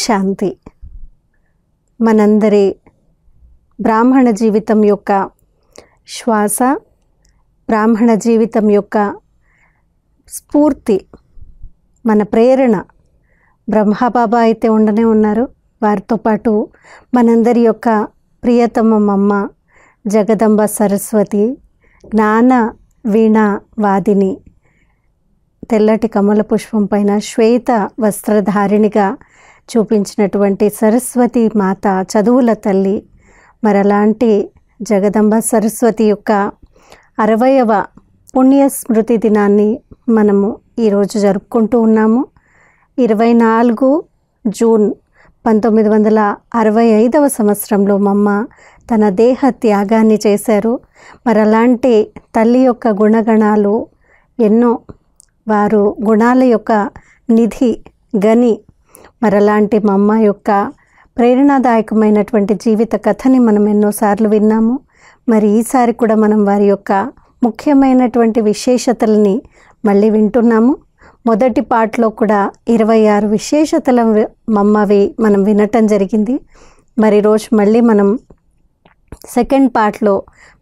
శాంతి. మనందరి బ్రాహ్మణ జీవితం యొక్క శ్వాస, బ్రాహ్మణ జీవితం యొక్క స్ఫూర్తి, మన ప్రేరణ బ్రహ్మబాబా అయితే ఉండనే ఉన్నారు. వారితో పాటు మనందరి యొక్క ప్రియతమ అమ్మ జగదంబ సరస్వతి, జ్ఞాన వీణ వాదిని, తెల్లటి కమల పుష్పం పైన శ్వేత వస్త్రధారిణిగా చూపించినటువంటి సరస్వతి మాత, చదువుల తల్లి. మరలాంటి జగదంబ సరస్వతి యొక్క 60వ పుణ్య స్మృతి దినాన్ని మనము ఈరోజు జరుపుకుంటూ ఉన్నాము. 24 జూన్ 1965వ సంవత్సరంలో మమ్మ తన దేహ త్యాగాన్ని చేశారు. మరలాంటి తల్లి యొక్క గుణగణాలు ఎన్నో, వారు గుణాల యొక్క నిధి గని. మరలాంటి మమ్మ యొక్క ప్రేరణాదాయకమైనటువంటి జీవిత కథని మనం ఎన్నోసార్లు విన్నాము. మరి ఈసారి కూడా మనం వారి యొక్క ముఖ్యమైనటువంటి విశేషతలని మళ్ళీ వింటున్నాము. మొదటి పార్ట్లో కూడా 26 విశేషతల మమ్మవి మనం వినటం జరిగింది. మరి రోజు మళ్ళీ మనం సెకండ్ పార్ట్లో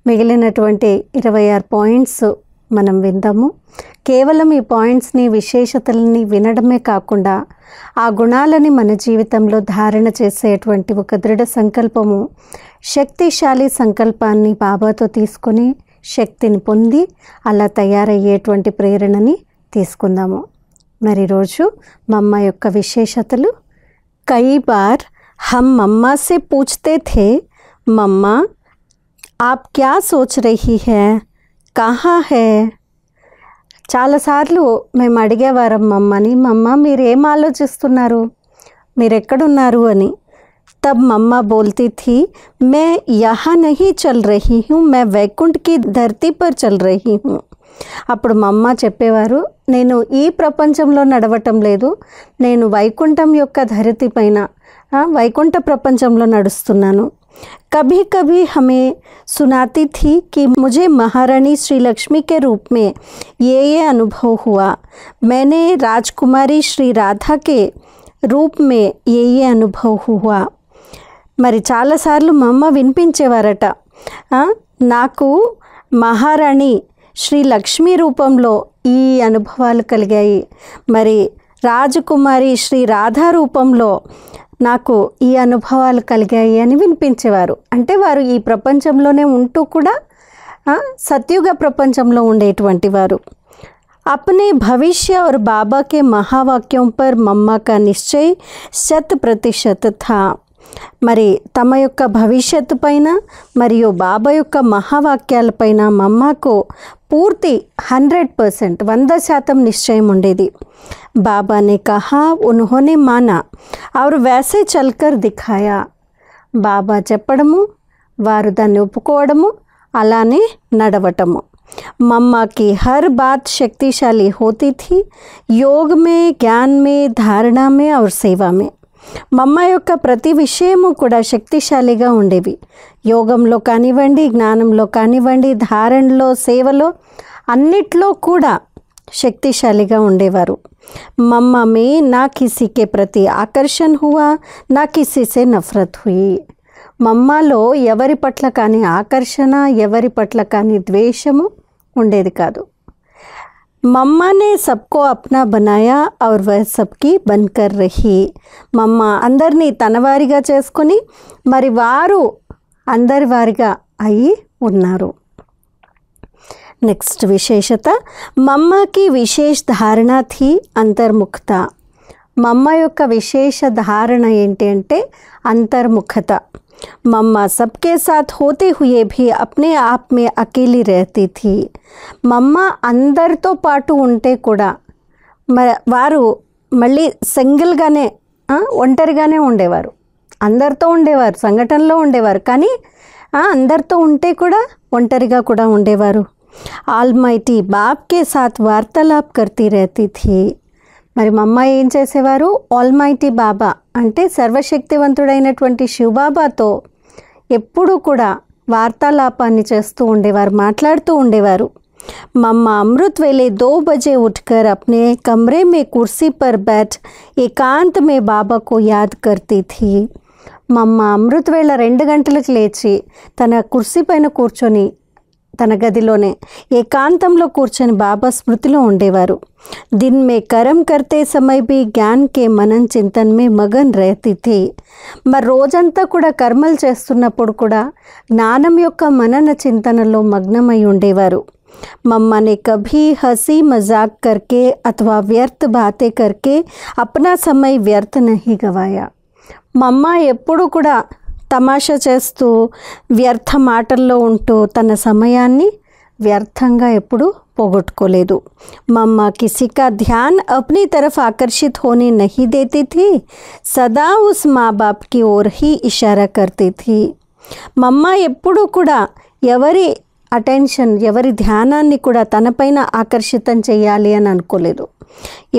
మిగిలినటువంటి 26 పాయింట్స్ మనం విందాము. కేవలం ఈ పాయింట్స్ని, విశేషతలని వినడమే కాకుండా ఆ గుణాలని మన జీవితంలో ధారణ చేసేటువంటి ఒక దృఢ సంకల్పము, శక్తిశాలి సంకల్పాన్ని బాబాతో తీసుకొని శక్తిని పొంది అలా తయారయ్యేటువంటి ప్రేరణని తీసుకుందాము. మరి రోజు మమ్మ యొక్క విశేషతలు. కई बार हम मम्मा से पूछते थे, मम्मा आप क्या सोच रही है, कहाँ है? చాలాసార్లు మేము అడిగేవారం మమ్మని, మమ్మ మీరేం ఆలోచిస్తున్నారు, మీరెక్కడున్నారు అని. తబ్ మమ్మ బోల్తీ థీ, మే యహా నహీ చల్ రహీ హూ, మే వైకుంఠ్ కి ధర్తీ పర్ చల్ రహీ హూ. అప్పుడు మమ్మ చెప్పేవారు, నేను ఈ ప్రపంచంలో నడవటం లేదు, నేను వైకుంఠం యొక్క ధరతి పైన, వైకుంఠ ప్రపంచంలో నడుస్తున్నాను. कभी कभी हमें सुनाती थी कि मुझे महारानी श्री लक्ष्मी के रूप में ये अनुभव हुआ, मैंने राजकुमारी श्री राधा के रूप में ये अनुभव हुआ. మరి చాలాసార్లు మా అమ్మ వినిపించేవారట, నాకు మహారాణి శ్రీ లక్ష్మీ రూపంలో ఈ అనుభవాలు కలిగాయి, మరి రాజకుమారి శ్రీ రాధా రూపంలో నాకు ఈ అనుభవాలు కలిగాయి అని వినిపించేవారు. అంటే వారు ఈ ప్రపంచంలోనే ఉంటూ కూడా సత్యుగ ప్రపంచంలో ఉండేటువంటి వారు. अपने भविष्य और बाबा के महावाक्यों पर मम्मा का निश्चय 100% था. మరి తమ యొక్క భవిష్యత్తు పైన మరియు బాబా యొక్క మహావాక్యాలపైన మమ్మకు పూర్తి 100% 100% నిశ్చయం ఉండేది. బాబా నే కహా, ఉన్హోనే మానా और वैसे चलकर दिखाया. బాబా చెప్పడము, వారు దాన్ని ఒప్పుకోవడము, అలానే నడవటము. मम्मा की हर बात शक्तिशाली होती थी, योग में, ज्ञान में, धारणा में और सेवा में. మమ్మ యొక్క ప్రతి విషయము కూడా శక్తిశాలిగా ఉండేవి. యోగంలో కానివ్వండి, జ్ఞానంలో కానివ్వండి, ధారణలో, సేవలో, అన్నిట్లో కూడా శక్తిశాలిగా ఉండేవారు. మమ్మ మే నా కిసి కే ప్రతి ఆకర్షణ హువా, నా కిసి సే నఫరత్ హుయి. మమ్మలో ఎవరి పట్ల కానీ ఆకర్షణ, ఎవరి పట్ల కానీ ద్వేషము ఉండేది కాదు. మమ్మ నే సబ్కో అప్నా బనాయా ఔర్ వహ్ సబ్కి బన్కర్ రహీ. మమ్మ అందరినీ తనవారిగా చేసుకొని మరి వారు అందరి వారిగా అయి ఉన్నారు. నెక్స్ట్ విశేషత, మమ్మకి విశేష ధారణ థీ అంతర్ముఖత. మమ్మ యొక్క విశేష ధారణ ఏంటి అంటే అంతర్ముఖత. मम्मा सबके साथ होते हुए भी अपने आप में अकेली रहती थी. మమ్మ అందరితో పాటు ఉంటే కూడా వారు మళ్ళీ సింగిల్గానే, ఒంటరిగానే ఉండేవారు. అందరితో ఉండేవారు, సంఘటనలో ఉండేవారు, కానీ అందరితో ఉంటే కూడా ఒంటరిగా కూడా ఉండేవారు. ఆల్మైటీ బాప్ కే సాత్ వార్తాలాప్ కర్తీ రహతీ థీ. మరి మమ్మ ఏం చేసేవారు, ఆల్మైటీ బాబా అంటే సర్వశక్తివంతుడైనటువంటి శివబాబాతో ఎప్పుడూ కూడా వార్తాలాపాన్ని చేస్తూ ఉండేవారు, మాట్లాడుతూ ఉండేవారు. मम्मा अमृत वेले 2 बजे उठकर अपने कमरे में कुर्सी पर बैठ एकांत में बाबा को याद करती थी। మమ్మ అమృత వేళ 2 గంటలకు లేచి తన కుర్సీ పైన కూర్చొని తన గదిలోనే ఏకాంతంలో కూర్చొని బాబా స్మృతిలో ఉండేవారు. దిన్ మే కర్మ్ కర్తే సమయ భీ జ్ఞాన్ కే మనన్ చింతన్ మే మగన్ రహతీ థీ. మరి రోజంతా కూడా కర్మలు చేస్తున్నప్పుడు కూడా జ్ఞానం యొక్క మనన చింతనలో మగ్నమై ఉండేవారు. मम्मा ने कभी हंसी मजाक करके अथवा व्यर्थ बातें करके अपना समय व्यर्थ नहीं गवाया. మమ్మ ఎప్పుడు కూడా తమాషా చేస్తూ వ్యర్థ మాటల్లో ఉంటూ తన సమయాన్ని వ్యర్థంగా ఎప్పుడు పోగొట్టుకోలేదు. మమ్మ किसी का ध्यान अपनी तरफ आकर्षित होने नहीं देती थी, सदा उस माँ बाप की ओर ही इशारा करती थी. మమ్మ ఎప్పుడు కూడా ఎవరి అటెన్షన్ ఎవరి ధ్యానాన్ని కూడా తనపైన ఆకర్షితం చేయాలి అని అనుకోలేదు.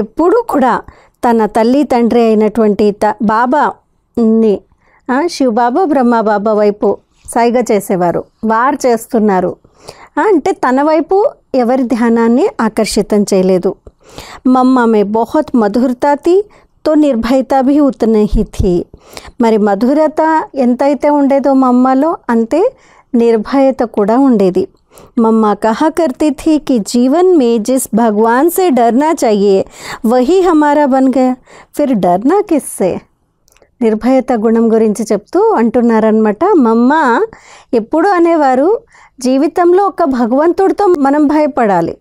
ఎప్పుడూ కూడా తన తల్లి తండ్రి అయినటువంటి బాబాని శివబాబా బ్రహ్మబాబా వైపు సైగ చేసేవారు. వారు చేస్తున్నారు అంటే తన వైపు ఎవరి ధ్యానాన్ని ఆకర్షితం చేయలేదు. మమ్మ మే బహుత్ మధురతా థీ తో నిర్భయత భీ ఉతనే హీ థీ. మరి మధురత ఎంతైతే ఉండేదో మమ్మలో అంతే निर्भयता కూడా ఉండేది. मम्मा कहा करती थी कि जीवन में जिस भगवान से डरना चाहिए वही हमारा बन गया, फिर डरना किससे. నిర్భయత గుణం గురించి చెప్తూ అంటున్నారనమాట. మమ్మ ఎప్పుడు అనేవారు జీవితంలో ఒక భగవంతుడితో మనం భయపడాలి,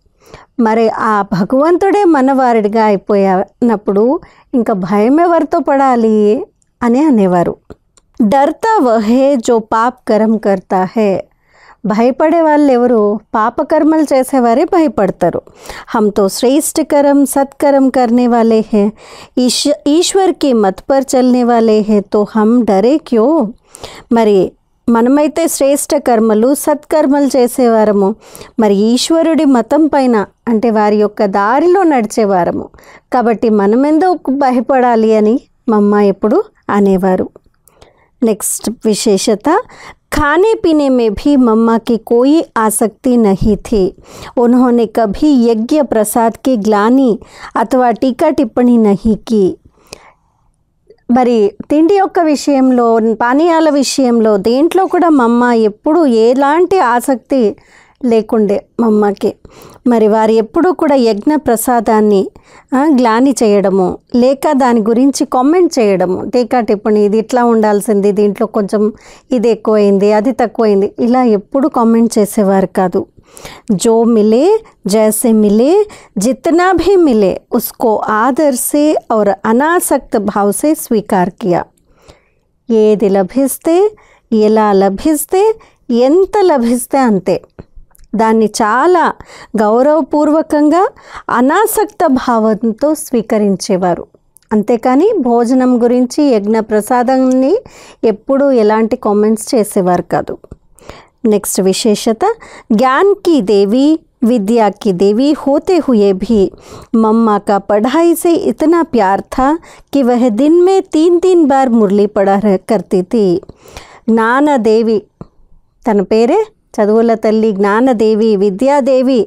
మరి ఆ భగవంతుడే మనవారిగా అయిపోయినప్పుడు ఇంకా భయం ఎవరితో పడాలి అని అనేవారు. डरता वह है जो पाप कर्म करता है. భయపడే వాళ్ళు ఎవరు? పాపకర్మలు చేసేవారే భయపడతారు. हम तो श्रेष्ठ कर्म सत्कर्म करने वाले हैं, ईश्वर की मत पर चलने वाले हैं, तो हम डरे क्यों. మరి మనమైతే శ్రేష్ఠ కర్మలు సత్కర్మలు చేసేవారము, మరి ఈశ్వరుడి మతం పైన అంటే వారి యొక్క దారిలో నడిచేవారము, కాబట్టి మనం ఎందుకు భయపడాలి అని మమ్మ ఎప్పుడు అనేవారు. नेक्स्ट विशेषता, खाने पीने में भी मम्मा की कोई आसक्ति नहीं थी. उन्होंने कभी यज्ञ प्रसाद की ग्लानि अथवा टीका टिप्पणी नहीं की. మరి తిండి యొక్క విషయంలో పానీయాల విషయంలో దేంట్లో కూడా మమ్మ ఎప్పుడు ఎలాంటి ఆసక్తి లేకుండే మమ్మకి. మరి వారు ఎప్పుడూ కూడా యజ్ఞ ప్రసాదాన్ని గ్లాని చేయడము లేక దాని గురించి కామెంట్ చేయడము, టీకా టిప్పణి ఇది ఇట్లా ఉండాల్సింది, దీంట్లో కొంచెం ఇది ఎక్కువైంది అది తక్కువైంది ఇలా ఎప్పుడు కామెంట్ చేసేవారు కాదు. जो मिले जैसे मिले जितना भी मिले उसको आदर से और अनासक्त भाव से स्वीकार किया. ఏది లభిస్తే ఎలా లభిస్తే ఎంత లభిస్తే అంతే దాన్ని చాలా గౌరవపూర్వకంగా అనాసక్త భావంతో స్వీకరించేవారు. అంతేకాని భోజనం గురించి యజ్ఞ ప్రసాదాన్ని ఎప్పుడూ ఎలాంటి కామెంట్స్ చేసేవారు కాదు. नेक्स्ट विशेषता, ज्ञान की देवी विद्या की देवी होते हुए भी मम्मा का पढ़ाई से इतना प्यार था कि वह दिन में 3-3 बार मुरली पढ़ा करती थी. జ్ఞానదేవి తన పేరే చదువుల తల్లి జ్ఞానదేవి విద్యాదేవి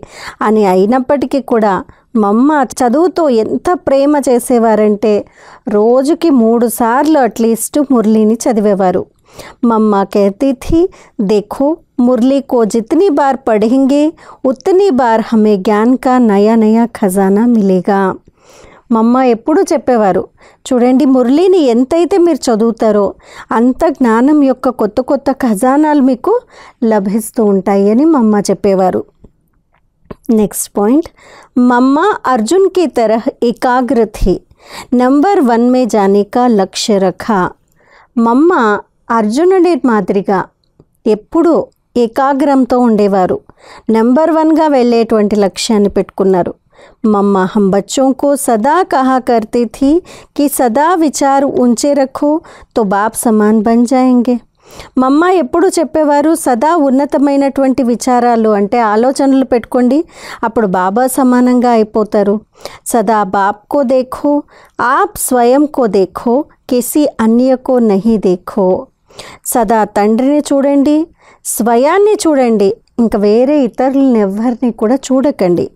అని అయినప్పటికీ కూడా మమ్మ చదువుతో ఎంత ప్రేమ చేసేవారంటే రోజుకి 3 సార్లు అట్లీస్ట్ మురళిని చదివేవారు. मम्मा कहती थी, देखो मुरली को जितनी बार पढ़ेंगे उतनी बार हमें ज्ञान का नया नया खजाना मिलेगा. మమ్మ ఎప్పుడు చెప్పేవారు, చూడండి మురళిని ఎంతైతే మీరు చదువుతారో అంత జ్ఞానం యొక్క కొత్త కొత్త ఖజానాలు మీకు లభిస్తూ ఉంటాయి అని మమ్మ చెప్పేవారు. नेक्स्ट पॉइंट, मम्मा अर्जुन की तरह एकाग्र थी, नंबर 1 में जाने का लक्ष्य रखा. మమ్మ అర్జునుడి మాదిరిగా ఎప్పుడు ఏకాగ్రంతో ఉండేవారు, నెంబర్ 1గా వెళ్ళేటువంటి లక్ష్యాన్ని పెట్టుకున్నారు. मम्मा हम बच्चों को सदा कहा करती थी कि सदा विचार ऊंचे रखो तो बाप समान बन जाएंगे. మమ్మ ఎప్పుడు చెప్పేవారు, సదా ఉన్నతమైనటువంటి విచారాలు అంటే ఆలోచనలు పెట్టుకోండి, అప్పుడు బాబా సమానంగా అయిపోతారు. సదా బాప్ కో దేఖో ఆప్ స్వయం కో దేఖో కిసి అన్య కో నహీ దేఖో. సదా తండ్రిని చూడండి, స్వయాన్ని చూడండి, ఇంకా వేరే ఇతరులను ఎవరిని కూడా చూడకండి.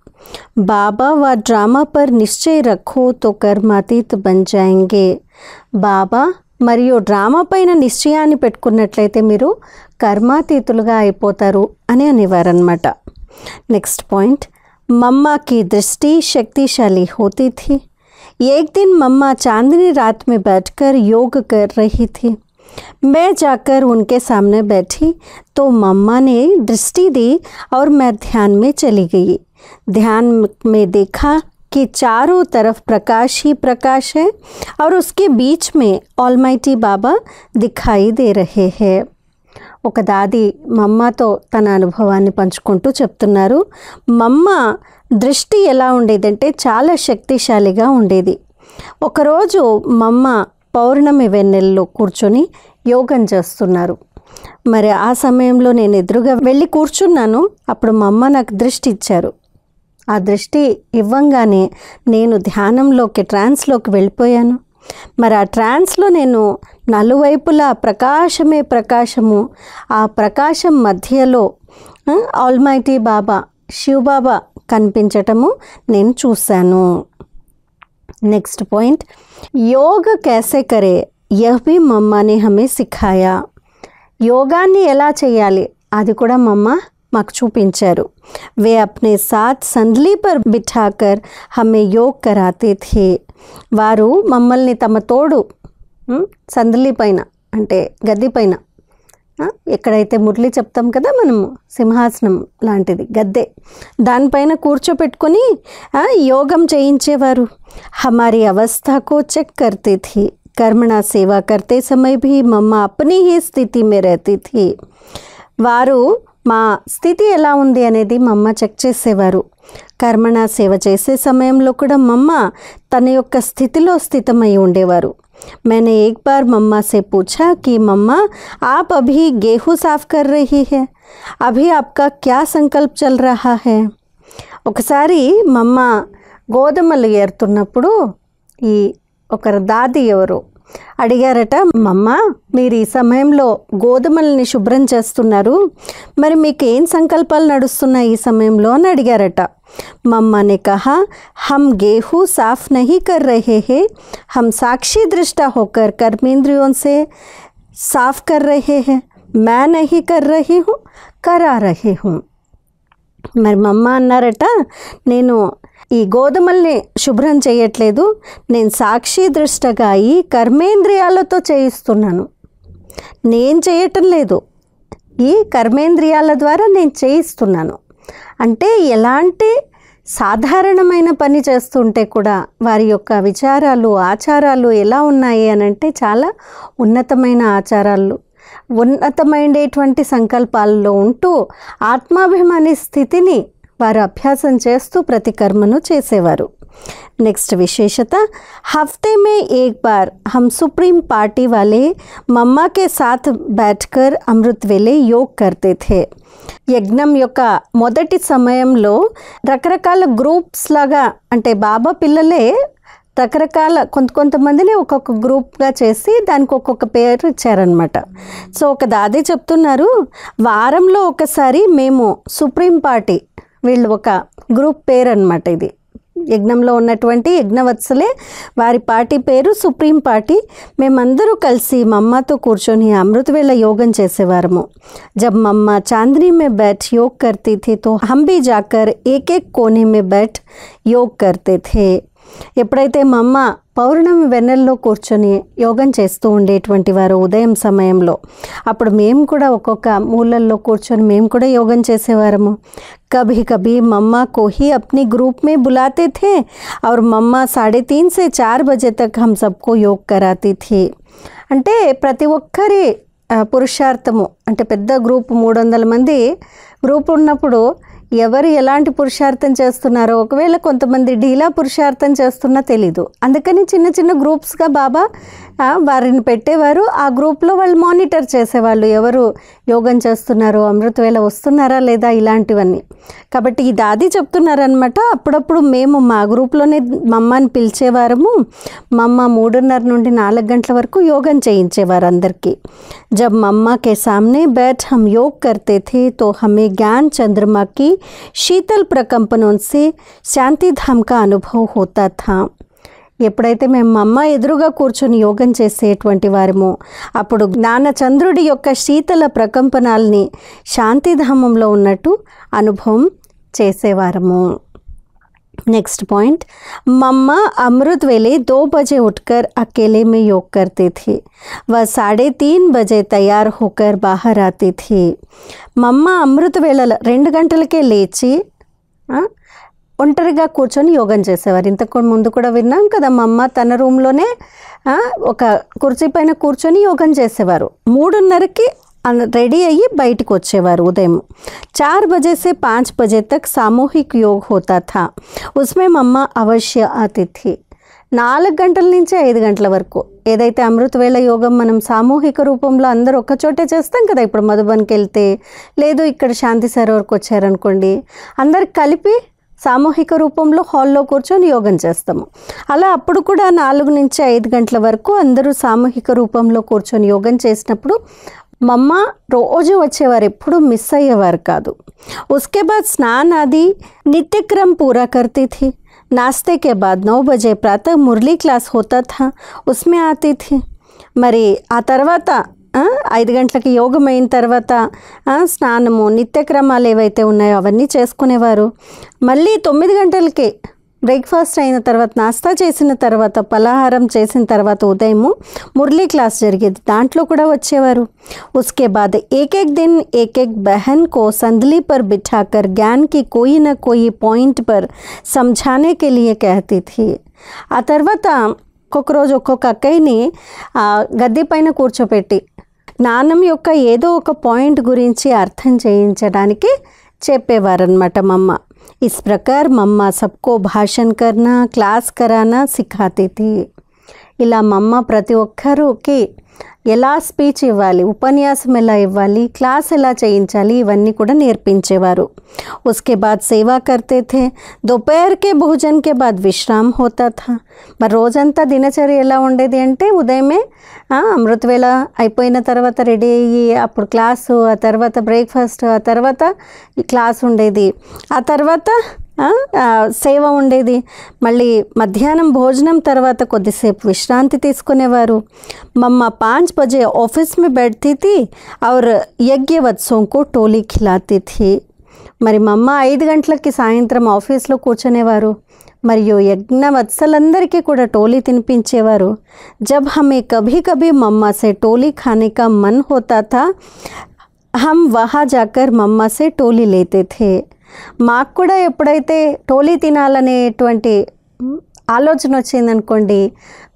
బాబా వ డ్రామా పర్ నిశ్చయ రఖో తో కర్మాతీత్ బన్ జాయేంగే. బాబా మరియు డ్రామా పైన నిశ్చయాన్ని పెట్టుకున్నట్లయితే మీరు కర్మాతీతులుగా అయిపోతారు అని అనేవారనమాట. నెక్స్ట్ పాయింట్, మమ్మా की दृष्टि शक्तिशाली होती थी. एक दिन मम्मा चांदनी रात में बैठकर योग कर रही थी. मैं जाकर उनके सामने बैठी तो मम्मा ने दृष्टि दी और मैं ध्यान में चली गई. ध्यान में देखा कि चारों तरफ प्रकाश ही प्रकाश है और उसके बीच में ऑलमाइटी बाबा दिखाई दे रहे हैं. ఒక దాది మమ్మతో తన అనుభవాన్ని పంచుకుంటూ చెప్తున్నారు. మమ్మ దృష్టి ఎలా ఉండేదంటే చాలా శక్తిశాలిగా ఉండేది. ఒకరోజు మమ్మ పౌర్ణమి వెన్నెల్లో కూర్చొని యోగం చేస్తున్నారు. మరి ఆ సమయంలో నేను ఎదురుగా వెళ్ళి కూర్చున్నాను. అప్పుడు మమ్మ నాకు దృష్టి ఇచ్చారు. ఆ దృష్టి ఇవ్వంగానే నేను ధ్యానంలోకి ట్రాన్స్లోకి వెళ్ళిపోయాను. మరి ఆ ట్రాన్స్లో నేను నలువైపులా ప్రకాశమే ప్రకాశము, ఆ ప్రకాశం మధ్యలో ఆల్మైటీ బాబా శివబాబా కనిపించటము నేను చూశాను. నెక్స్ట్ పాయింట్, యోగ कैसे करे यह भी मम्मा ने हमें सिखाया. యోగాన్ని ఎలా చేయాలి అది కూడా మమ్మ మాకు చూపించారు. वे अपने साथ संदली पर बिठाकर हमें योग कराते थे. వారు మమ్మల్ని తమ తోడు సందలి పైన అంటే గద్దె పైన, ఎక్కడైతే మురళి చెప్తాం కదా మనము, సింహాసనం లాంటిది గద్దె, దానిపైన కూర్చోపెట్టుకొని యోగం చేయించేవారు. हमारी अवस्था को चेक करते थे. कर्मणा सेवा करते समय भी मम्मा अपनी ही स्थिति में रहती थी. వారు మా స్థితి ఎలా ఉంది అనేది మమ్మ చెక్ చేసేవారు. కర్మణ సేవ చేసే సమయంలో కూడా మమ్మ తన యొక్క స్థితిలో స్థితమై ఉండేవారు. मैंने एक बार मम्मा से पूछा कि मम्मा आप अभी गेहूँ साफ कर रही है, अभी आपका क्या संकल्प चल रहा है. ఒకసారి మమ్మ గోధుమలు ఏరుతున్నప్పుడు ఈ ఒకరు దాది ఎవరు అడిగారట, మమ్మ మీరు ఈ సమయంలో గోధుమల్ని శుభ్రం చేస్తున్నారు, మరి మీకు ఏం సంకల్పాలు నడుస్తున్నాయి ఈ సమయంలో అని అడిగారట. मम्मा ने कहा हम गेहूँ साफ नहीं कर रहे हैं, हम साक्षी दृष्टा होकर कर्मेंद्रियों से साफ कर रहे हैं. मैं नहीं कर रही हूँ, करा रही हूँ. మరి మమ్మ అన్నారట, నేను ఈ గోధుమల్ని శుభ్రం చేయట్లేదు, నేను సాక్షి దృష్టగా ఈ కర్మేంద్రియాలతో చేయిస్తున్నాను. నేను చేయటం లేదు, ఈ కర్మేంద్రియాల ద్వారా నేను చేయిస్తున్నాను. అంటే ఎలాంటి సాధారణమైన పని చేస్తుంటే కూడా వారి యొక్క విచారాలు ఆచారాలు ఎలా ఉన్నాయి అని అంటే చాలా ఉన్నతమైన ఆచారాలు, ఉన్నతమైనటువంటి సంకల్పాల్లో ఉంటూ ఆత్మాభిమాని స్థితిని వారు అభ్యాసం చేస్తూ ప్రతి కర్మను చేసేవారు. नेक्स्ट विशेषता, हफ्ते में एक बार हम सुप्रीम पार्टी वाले मम्मा के साथ बैठकर अमृत वेले योग करते थे. యజ్ఞం యొక్క మొదటి సమయంలో రకరకాల గ్రూప్స్ లాగా, అంటే బాబా పిల్లలే రకరకాల కొంతమందిని ఒక్కొక్క గ్రూప్గా చేసి దానికి ఒక్కొక్క పేరు ఇచ్చారనమాట. సో ఒక దాది చెప్తున్నారు, వారంలో ఒకసారి మేము సుప్రీం పార్టీ, వీళ్ళు ఒక గ్రూప్ పేరు అనమాట. ఇది యజ్ఞంలో ఉన్నటువంటి యజ్ఞవత్సలే వారి పార్టీ పేరు సుప్రీం పార్టీ. మేమందరూ కలిసి మమ్మతో కూర్చొని అమృతవేళ యోగం చేసేవారము. జబ్ మమ్మ చాందనీ में बैठ योग करती थी तो हम भी जाकर एक एक कोने में बैठ योग करते थे. ఎప్పుడైతే మమ్మ పౌర్ణమి వెన్నెల్లో కూర్చొని యోగం చేస్తూ ఉండేటువంటి వారు ఉదయం సమయంలో, అప్పుడు మేము కూడా ఒక్కొక్క మూలల్లో కూర్చొని మేము కూడా యోగం చేసేవారము. कभी कभी मम्मा को ही अपनी ग्रुप में बुलाते थे और मम्मा 3:30 से 4 बजे तक हम सबको योग कराती थी. అంటే ప్రతి ఒక్కరి పురుషార్థము, అంటే పెద్ద గ్రూప్ 300 మంది గ్రూప్ ఉన్నప్పుడు ఎవరు ఎలాంటి పురుషార్థం చేస్తున్నారో, ఒకవేళ కొంతమంది ఢీలా పురుషార్థం చేస్తున్నా తెలీదు. అందుకని చిన్న చిన్న గ్రూప్స్గా బాబా వారిని పెట్టేవారు. ఆ గ్రూప్లో వాళ్ళు మానిటర్ చేసేవాళ్ళు, ఎవరు యోగం చేస్తున్నారో, అమృతవేళ వస్తున్నారా లేదా, ఇలాంటివన్నీ. కాబట్టి ఈ దాది చెప్తున్నారనమాట. అప్పుడప్పుడు మేము మా గ్రూప్లోనే మమ్మని పిలిచేవారము. మమ్మ 3:30 నుండి 4 గంటల వరకు యోగం చేయించేవారు అందరికీ. जब मम्मा के सामने बैठ हम योग करते थे तो हमें ज्ञान चंद्रमा की शीतल प्रकंपनों से शांति धाम का अनुभव होता था. ఎప్పుడైతే మేము అమ్మ ఎదురుగా కూర్చొని యోగం చేసేటువంటి వారమో అప్పుడు జ్ఞానచంద్రుడి యొక్క శీతల ప్రకంపనాల్ని శాంతిధామంలో ఉన్నట్టు అనుభవం చేసేవారము. नेक्स्ट पॉइंट, मम्मा अमृत वेले 2 बजे उठकर अकेले में योग करते थे. वह 3:30 बजे तैयार होकर बाहर आते थे. मम्मा अमृत वेళ 2 గంటలకే లేచి ఒంటరిగా కూర్చొని యోగం చేసేవారు. ఇంతకు ముందు కూడా విన్నాం కదా, మా అమ్మ తన రూమ్లోనే ఒక కుర్చీ పైన కూర్చొని యోగం చేసేవారు. 3:30కి रेडी अయ్యి బయటికి వచ్చేవారు ఉదయం. 4 बजे से 5 बजे तक सामूहिक योग होता था. उसमें मम्मा अवश्य आती थी. 4 గంటల నుంచి 5 గంటల వరకు ఏదైతే అమృతవేళ యోగం మనం సామూహిక రూపంలో అందరూ ఒక చోటే చేస్తాం కదా. ఇప్పుడు మధుబన్కి వెళ్తే, లేదు ఇక్కడ శాంతి సరోవర్కి వచ్చారనుకోండి, అందరికి కలిపి సామూహిక రూపంలో హాల్లో కూర్చొని యోగం చేస్తాము. అలా అప్పుడు కూడా 4 నుంచి 5 గంటల వరకు అందరూ సామూహిక రూపంలో కూర్చొని యోగం చేసినప్పుడు మమ్మ రోజు వచ్చేవారు, ఎప్పుడు మిస్ అయ్యేవారు కాదు. उसके बाद स्नान आदि नित्यक्रम पूरा करती थी. नाश्ते के बाद 9 बजे प्रातः मुरली क्लास होता था, उसमें आती थी. మరి ఆ తర్వాత 5 గంటలకి యోగం అయిన తర్వాత స్నానము, నిత్యక్రమాలు ఏవైతే ఉన్నాయో అవన్నీ చేసుకునేవారు. మళ్ళీ 9 గంటలకి బ్రేక్ఫాస్ట్ అయిన తర్వాత, నాస్తా చేసిన తర్వాత, పలహారం చేసిన తర్వాత ఉదయము మురళీ క్లాస్ జరిగేది, దాంట్లో కూడా వచ్చేవారు. उसके बाद एक एक दिन एक एक बहन को संदली पर बिठाकर ज्ञान की कोई न कोई पॉइंट पर समझाने के लिए कहती थी. ఆ తర్వాత ఒక్కొక్క రోజు ఒక్కొక్క అక్కయ్యని గద్దె పైన కూర్చోపెట్టి జ్ఞానం యొక్క ఏదో ఒక పాయింట్ గురించి అర్థం చేయించడానికి చెప్పేవారనమాట మమ్మ. इस प्रकार मम्मा सबको भाषण करना, क्लास कराना सिखाती थी. ఇలా మమ్మ ప్రతి ఒక్కరికి ఎలా స్పీచ్ ఇవ్వాలి, ఉపన్యాసం ఎలా ఇవ్వాలి, క్లాస్ ఎలా చేయించాలి, ఇవన్నీ కూడా నేర్పించేవారు. उसके बाद सेवा करते थे. दोपहर के भोजन के बाद विश्राम होता था. మరి రోజంతా దినచర్య ఎలా ఉండేది అంటే, ఉదయమే అమృతవేళ అయిపోయిన తర్వాత రెడీ అయ్యి అప్పుడు క్లాసు, ఆ తర్వాత బ్రేక్ఫాస్ట్, ఆ తర్వాత క్లాస్ ఉండేది, ఆ తర్వాత సేవ ఉండేది. మళ్ళీ మధ్యాహ్నం భోజనం తర్వాత కొద్దిసేపు విశ్రాంతి తీసుకునేవారు. మమ్మ 5 बजे ऑफिस में बैठती थी और यज्ञवत्सों को टोली खिलाती थी. మరి మమ్మ 5 గంటలకి సాయంత్రం ఆఫీస్లో కూర్చునేవారు మరియు యజ్ఞవత్సలందరికీ కూడా టోలీ తినిపించేవారు. जब हमें कभी कभी मम्मा से टोली खाने का मन होता था, हम वहाँ जाकर मम्मा से टोली लेते थे. మాకు కూడా ఎప్పుడైతే టోలీ తినాలనేటువంటి ఆలోచన వచ్చిందనుకోండి,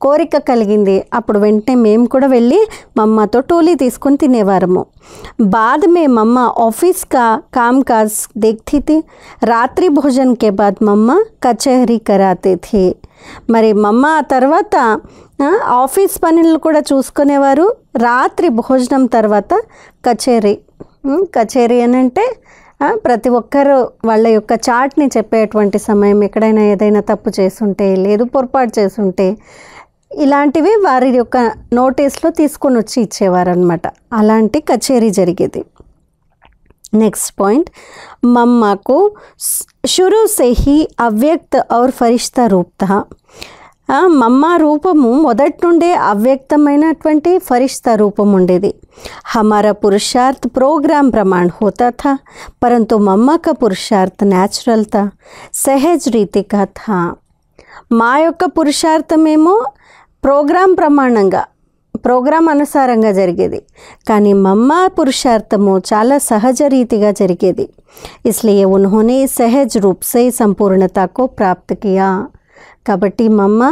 కోరిక కలిగింది, అప్పుడు వెంటనే మేము కూడా వెళ్ళి మమ్మతో టోలీ తీసుకొని తినేవారము. बाद में मम्मा ऑफिस का कामकाज देखती थी. रात्रि भोजन के बाद मम्मा कचहरी कराते थे. మరి మమ్మ ఆ తర్వాత ఆఫీస్ పనులు కూడా చూసుకునేవారు. రాత్రి భోజనం తర్వాత కచేరీ. కచేరీ అని అంటే ప్రతి ఒక్కరు వాళ్ళ యొక్క చాట్ని చెప్పేటువంటి సమయం, ఎక్కడైనా ఏదైనా తప్పు చేసుంటే, లేదు పొరపాటు చేసుంటే, ఇలాంటివి వారి యొక్క నోటీస్లో తీసుకొని వచ్చి ఇచ్చేవారు అనమాట. అలాంటి కచేరీ జరిగేది. नेक्स्ट पॉइंट, मम्मा को शुरू से ही अव्यक्त और फरिश्ता रूप था. మమ్మ రూపము మొదటి నుండే అవ్యక్తమైనటువంటి ఫరిష్తా రూపం ఉండేది. हमारा पुरुषार्थ प्रोग्राम प्रमाण होता था, परंतु मम्मा का पुरुषार्थ नेचुरल था, सहज रीति का था. మా యొక్క పురుషార్థమేమో ప్రోగ్రాం ప్రమాణంగా, ప్రోగ్రాం అనుసారంగా జరిగేది, కానీ మమ్మ పురుషార్థము చాలా సహజ రీతిగా జరిగేది. इसलिए उन्होंने सहज रूप से संपूर्णता को प्राप्त किया. కాబట్టి మమ్మ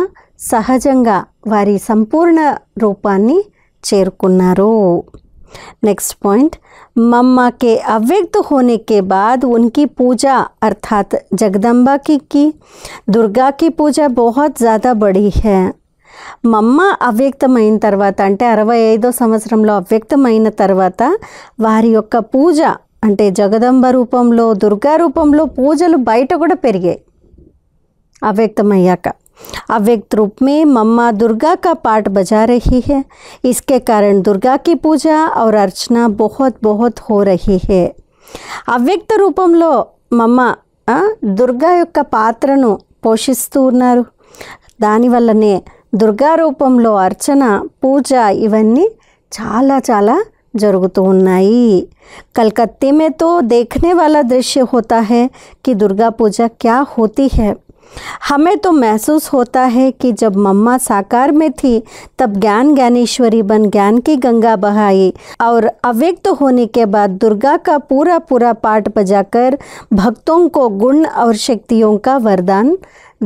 సహజంగా వారి సంపూర్ణ రూపాన్ని చేరుకున్నారు. नेक्स्ट पॉइंट, मम्मा के अव्यक्त होने के बाद उनकी पूजा अर्थात जगदम्बा की दुर्गा की पूजा बहुत ज़्यादा बड़ी है. మమ్మ అవ్యక్తమైన తర్వాత అంటే 65వ సంవత్సరంలో అవ్యక్తమైన తర్వాత వారి యొక్క పూజ అంటే జగదంబ రూపంలో దుర్గా రూపంలో పూజలు బయట కూడా పెరిగాయి. అవ్యక్తమయ్యాక अव्यक्त रूप में मम्मा दुर्गा का पाठ बजा रही है. इसके कारण दुर्गा की पूजा और अर्चना बहुत बहुत हो रही है. అవ్యక్త రూపంలో మమ్మ దుర్గా యొక్క పాత్రను పోషిస్తూ ఉన్నారు. దానివల్లనే దుర్గా రూపంలో అర్చన పూజ ఇవన్నీ చాలా చాలా జరుగుతూ ఉన్నాయి. कलकत्ते में तो देखने वाला दृश्य होता है कि दुर्गा पूजा क्या होती है. हमें तो महसूस होता है कि जब मम्मा साकार में थी तब ज्ञान ज्ञानेश्वरी बन ज्ञान की गंगा बहाई और अव्यक्त होने के बाद दुर्गा का पूरा पूरा पाठ बजाकर भक्तों को गुण और शक्तियों का वरदान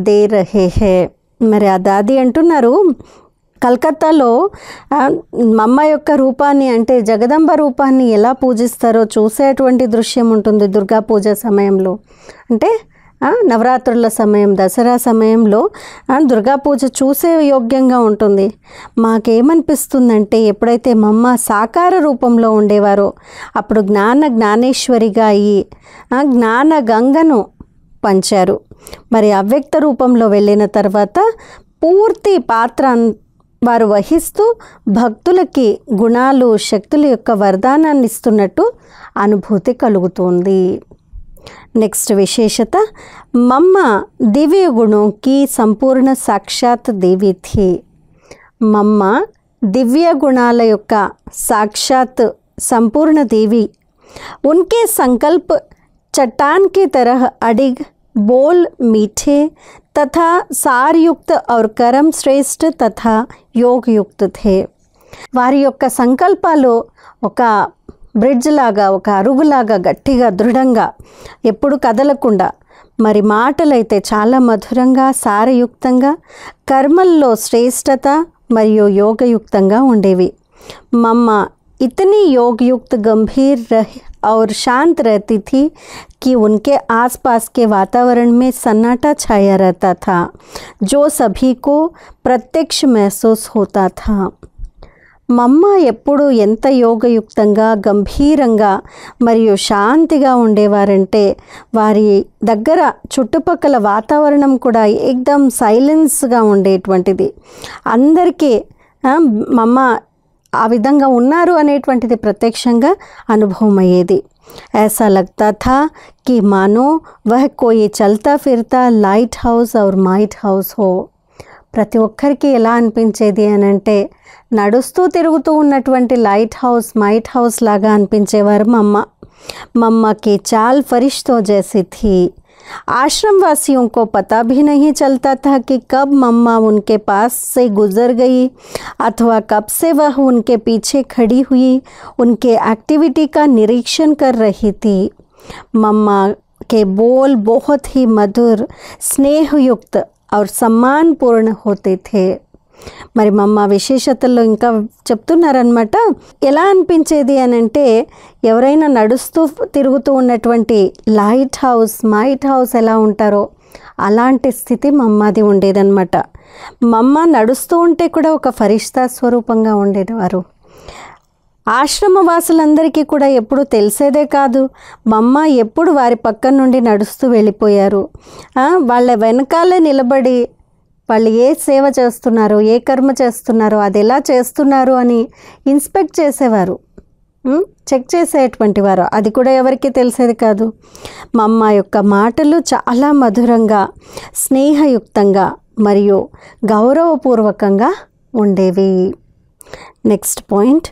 दे रहे हैं. మరి ఆ దాది అంటున్నారు, కలకత్తాలో మమ్మ యొక్క రూపాన్ని అంటే జగదంబ రూపాన్ని ఎలా పూజిస్తారో చూసేటువంటి దృశ్యం ఉంటుంది దుర్గా పూజ సమయంలో. అంటే నవరాత్రుల సమయం దసరా సమయంలో దుర్గా పూజ చూసే యోగ్యంగా ఉంటుంది. మాకేమనిపిస్తుందంటే ఎప్పుడైతే మమ్మ సాకార రూపంలో ఉండేవారో అప్పుడు జ్ఞానేశ్వరిగా అయ్యి జ్ఞాన గంగను పంచారు. మరి అవ్యక్త రూపంలో వెళ్ళిన తర్వాత పూర్తి పాత్ర వారు వహిస్తూ భక్తులకి గుణాలు శక్తుల యొక్క వరదానాన్ని ఇస్తున్నట్టు అనుభూతి కలుగుతుంది. నెక్స్ట్ విశేషత, మమ్మ దివ్య గుణों की సంపూర్ణ సాక్షాత్ దేవి थी. మమ్మ దివ్య గుణాల యొక్క సాక్షాత్ సంపూర్ణ దేవి. उनके संकल्प चट्टान की तरह अडिग, बोल मीठे तथा सारयुक्त और कर्म श्रेष्ठ तथा योग युक्त थे. వారి యొక్క సంకల్పాలు ఒక బ్రిడ్జ్ లాగా ఒక అరుగులాగా గట్టిగా దృఢంగా ఎప్పుడు కదలకుండా, మరి మాటలైతే చాలా మధురంగా సారయుక్తంగా, కర్మల్లో శ్రేష్టత మరియు యోగయుక్తంగా ఉండేవి. మమ్మ इतनी योग युक्त गंभीर और शांत रहती थी कि उनके आसपास के वातावरण में सन्नाटा छाया रहता था, जो सभी को प्रत्यक्ष महसूस होता था. మమ్మ ఎప్పుడు ఎంత యోగయుక్తంగా గంభీరంగా మరియు శాంతిగా ఉండేవారంటే వారి దగ్గర చుట్టుపక్కల వాతావరణం కూడా ఏకదం సైలెన్స్గా ఉండేటువంటిది. అందరికీ మమ్మ ఆ విధంగా ఉన్నారు అనేటువంటిది ప్రత్యక్షంగా అనుభవం అయ్యేది. ऐसा लगता था कि मानो वह कोई चलता फिरता लाइट हाउस और माइट हाउस हो. ప్రతి ఒక్కరికి ఎలా అనిపించేది అని అంటే నడుస్తూ తిరుగుతూ ఉన్నటువంటి లైట్ హౌస్ మైట్ హౌస్ లాగా అనిపించేవారు మమ్మ. मम्मा की चाल फरिश्तों जैसी थी. आश्रम वासियों को पता भी नहीं चलता था कि कब मम्मा उनके पास से गुजर गई अथवा कब से वह उनके पीछे खड़ी हुई उनके एक्टिविटी का निरीक्षण कर रही थी. मम्मा के बोल बहुत ही मधुर, स्नेहयुक्त और सम्मानपूर्ण होते थे. మరి మమ్మ విశేషతల్లో ఇంకా చెప్తున్నారనమాట. ఎలా అనిపించేది అని అంటే ఎవరైనా నడుస్తూ తిరుగుతూ ఉన్నటువంటి లైట్ హౌస్ మైట్ హౌస్ ఎలా ఉంటారో అలాంటి స్థితి మమ్మది ఉండేదన్నమాట. మమ్మ నడుస్తూ ఉంటే కూడా ఒక ఫరిష్తా స్వరూపంగా ఉండేవారు. ఆశ్రమవాసులందరికీ కూడా ఎప్పుడు తెలిసేదే కాదు మమ్మ ఎప్పుడు వారి పక్కన నుండి నడుస్తూ వెళ్ళిపోయారు. వాళ్ళ వెనకాలే నిలబడి వాళ్ళు ఏ సేవ చేస్తున్నారో ఏ కర్మ చేస్తున్నారో అది ఎలా చేస్తున్నారు అని ఇన్స్పెక్ట్ చేసేవారు, చెక్ చేసేటువంటి వారు. అది కూడా ఎవరికి తెలిసేది కాదు. మమ్మ యొక్క మాటలు చాలా మధురంగా స్నేహయుక్తంగా మరియు గౌరవపూర్వకంగా ఉండేవి. నెక్స్ట్ పాయింట్,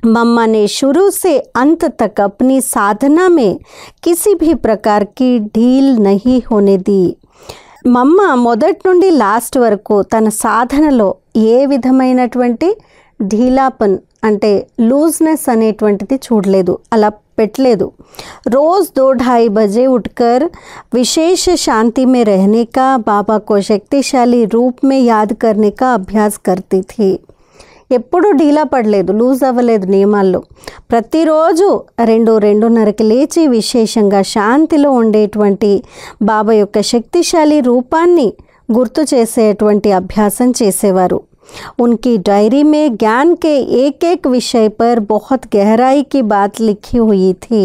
मम्मा ने शुरू से अंत तक अपनी साधना में किसी भी प्रकार की ढील नहीं होने दी. మమ్మ మొదటి నుండి లాస్ట్ వరకు తన సాధనలో ఏ విధమైనటువంటి ఢీలాపన్ అంటే లూజ్నెస్ అనేటువంటిది చూడలేదు, అలా పెట్టలేదు. रोज़ 2-2:30 बजे उठकर विशेष शांति में रहने का, बाबा को शक्तिशाली रूप में याद करने का अभ्यास करती थी. ఎప్పుడూ డీలా పడలేదు, లూజ్ అవ్వలేదు నియమాల్లో. ప్రతిరోజు 2-2:30కి లేచి విశేషంగా శాంతిలో ఉండేటువంటి బాబా యొక్క శక్తిశాలి రూపాన్ని గుర్తు చేసేటువంటి అభ్యాసం చేసేవారు. उनकी डायरी में ज्ञान के एक एक विषय पर बहुत गहराई की बात लिखी हुई थी.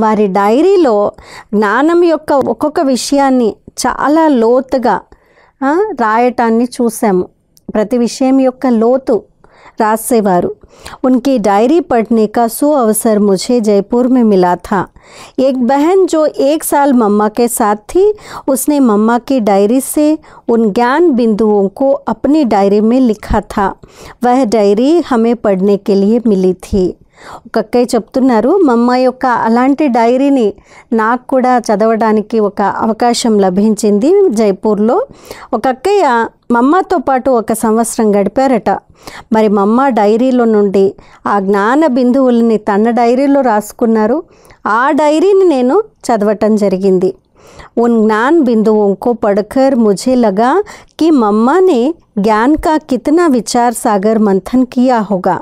వారి డైరీలో జ్ఞానం యొక్క ఒక్కొక్క విషయాన్ని చాలా లోతుగా రాయటాన్ని చూసాము. ప్రతి విషయం యొక్క లోతు रासेवारू. उनकी डायरी पढ़ने का सुअवसर मुझे जयपुर में मिला था. एक बहन जो 1 साल मम्मा के साथ थी, उसने मम्मा की डायरी से उन ज्ञान बिंदुओं को अपनी डायरी में लिखा था. वह डायरी हमें पढ़ने के लिए मिली थी. ఒక అక్కయ్య చెప్తున్నారు, మమ్మ యొక్క అలాంటి డైరీని నాకు కూడా చదవడానికి ఒక అవకాశం లభించింది జైపూర్లో. ఒక అక్కయ్య మమ్మతో పాటు 1 సంవత్సరం గడిపారట. మరి మమ్మ డైరీలో నుండి ఆ జ్ఞాన బిందువులని తన డైరీలో రాసుకున్నారు. ఆ డైరీని నేను చదవటం జరిగింది. उन ज्ञान बिंदुओं को पढ़कर मुझे लगा कि मम्मा ने ज्ञान का कितना विचार सागर मंथन किया होगा,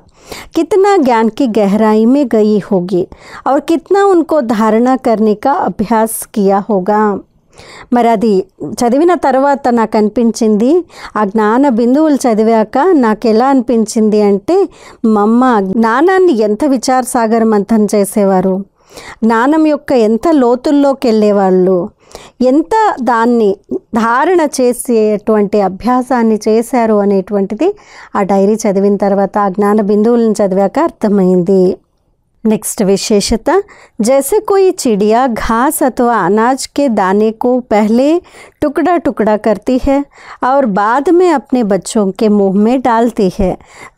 कितना ज्ञान की गहराई में गई होगी और कितना उनको धारणा करने का अभ्यास किया होगा. మరి అది చదివిన తర్వాత నాకు అనిపించింది, ఆ జ్ఞాన బిందువులు చదివాక నాకు ఎలా అనిపించింది అంటే, మమ్మ జ్ఞానాన్ని ఎంత విచార సాగర్ మంథన్ చేసేవారు, జ్ఞానం యొక్క ఎంత లోతుల్లోకి వెళ్ళేవాళ్ళు, ఎంత దాన్ని ధారణ చేసేటువంటి అభ్యాసాన్ని చేశారు అనేటువంటిది ఆ డైరీ చదివిన తర్వాత, ఆ జ్ఞాన బిందువులను చదివాక అర్థమైంది. नेक्स्ट विशेषता, जैसे कोई चिड़िया घास अथवा अनाज के दाने को पहले टुकड़ा टुकड़ा करती है और बाद में अपने बच्चों के मुंह में डालती है,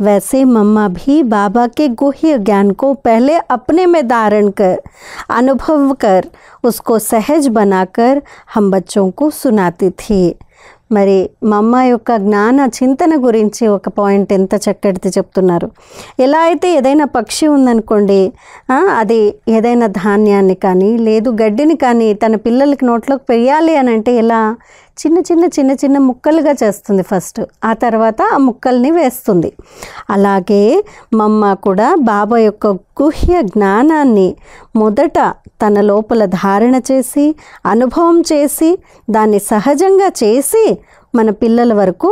वैसे मम्मा भी बाबा के गुह्य ज्ञान को पहले अपने में धारण कर, अनुभव कर, उसको सहज बनाकर हम बच्चों को सुनाती थी. మరి మమ్మ యొక్క జ్ఞాన చింతన గురించి ఒక పాయింట్ ఎంత చక్కటిది చెప్తున్నారు. ఎలా అయితే ఏదైనా పక్షి ఉందనుకోండి, అది ఏదైనా ధాన్యాన్ని కానీ లేదు గడ్డిని కానీ తన పిల్లలకి నోట్లోకి పెయ్యాలి అని అంటే ఎలా చిన్న చిన్న చిన్న చిన్న ముక్కలుగా చేస్తుంది ఫస్ట్, ఆ తర్వాత ఆ ముక్కల్ని వేస్తుంది. అలాగే మమ్మ కూడా బాబా యొక్క గుహ్య జ్ఞానాన్ని మొదట తన లోపల ధారణ చేసి అనుభవం చేసి దాన్ని సహజంగా చేసి మన పిల్లల వరకు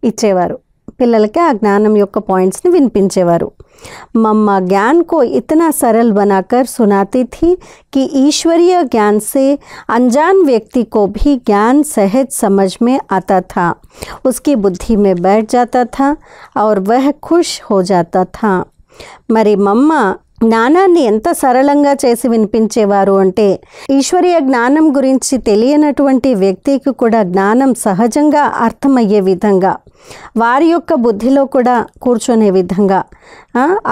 ఇచ్చేవారు. పిల్లలకి ఆ జ్ఞానం యొక్క పాయింట్స్ని వినిపించేవారు. मम्मा ज्ञान को इतना सरल बनाकर सुनाती थी कि ईश्वरीय ज्ञान से अनजान व्यक्ति को भी ज्ञान सहज समझ में आता था, उसकी बुद्धि में बैठ जाता था और वह खुश हो जाता था. మరి మమ్మ జ్ఞానాన్ని ఎంత సరళంగా చేసి వినిపించేవారు అంటే, ఈశ్వరీయ జ్ఞానం గురించి తెలియనటువంటి వ్యక్తికి కూడా జ్ఞానం సహజంగా అర్థమయ్యే విధంగా, వారి యొక్క బుద్ధిలో కూడా కూర్చొనే విధంగా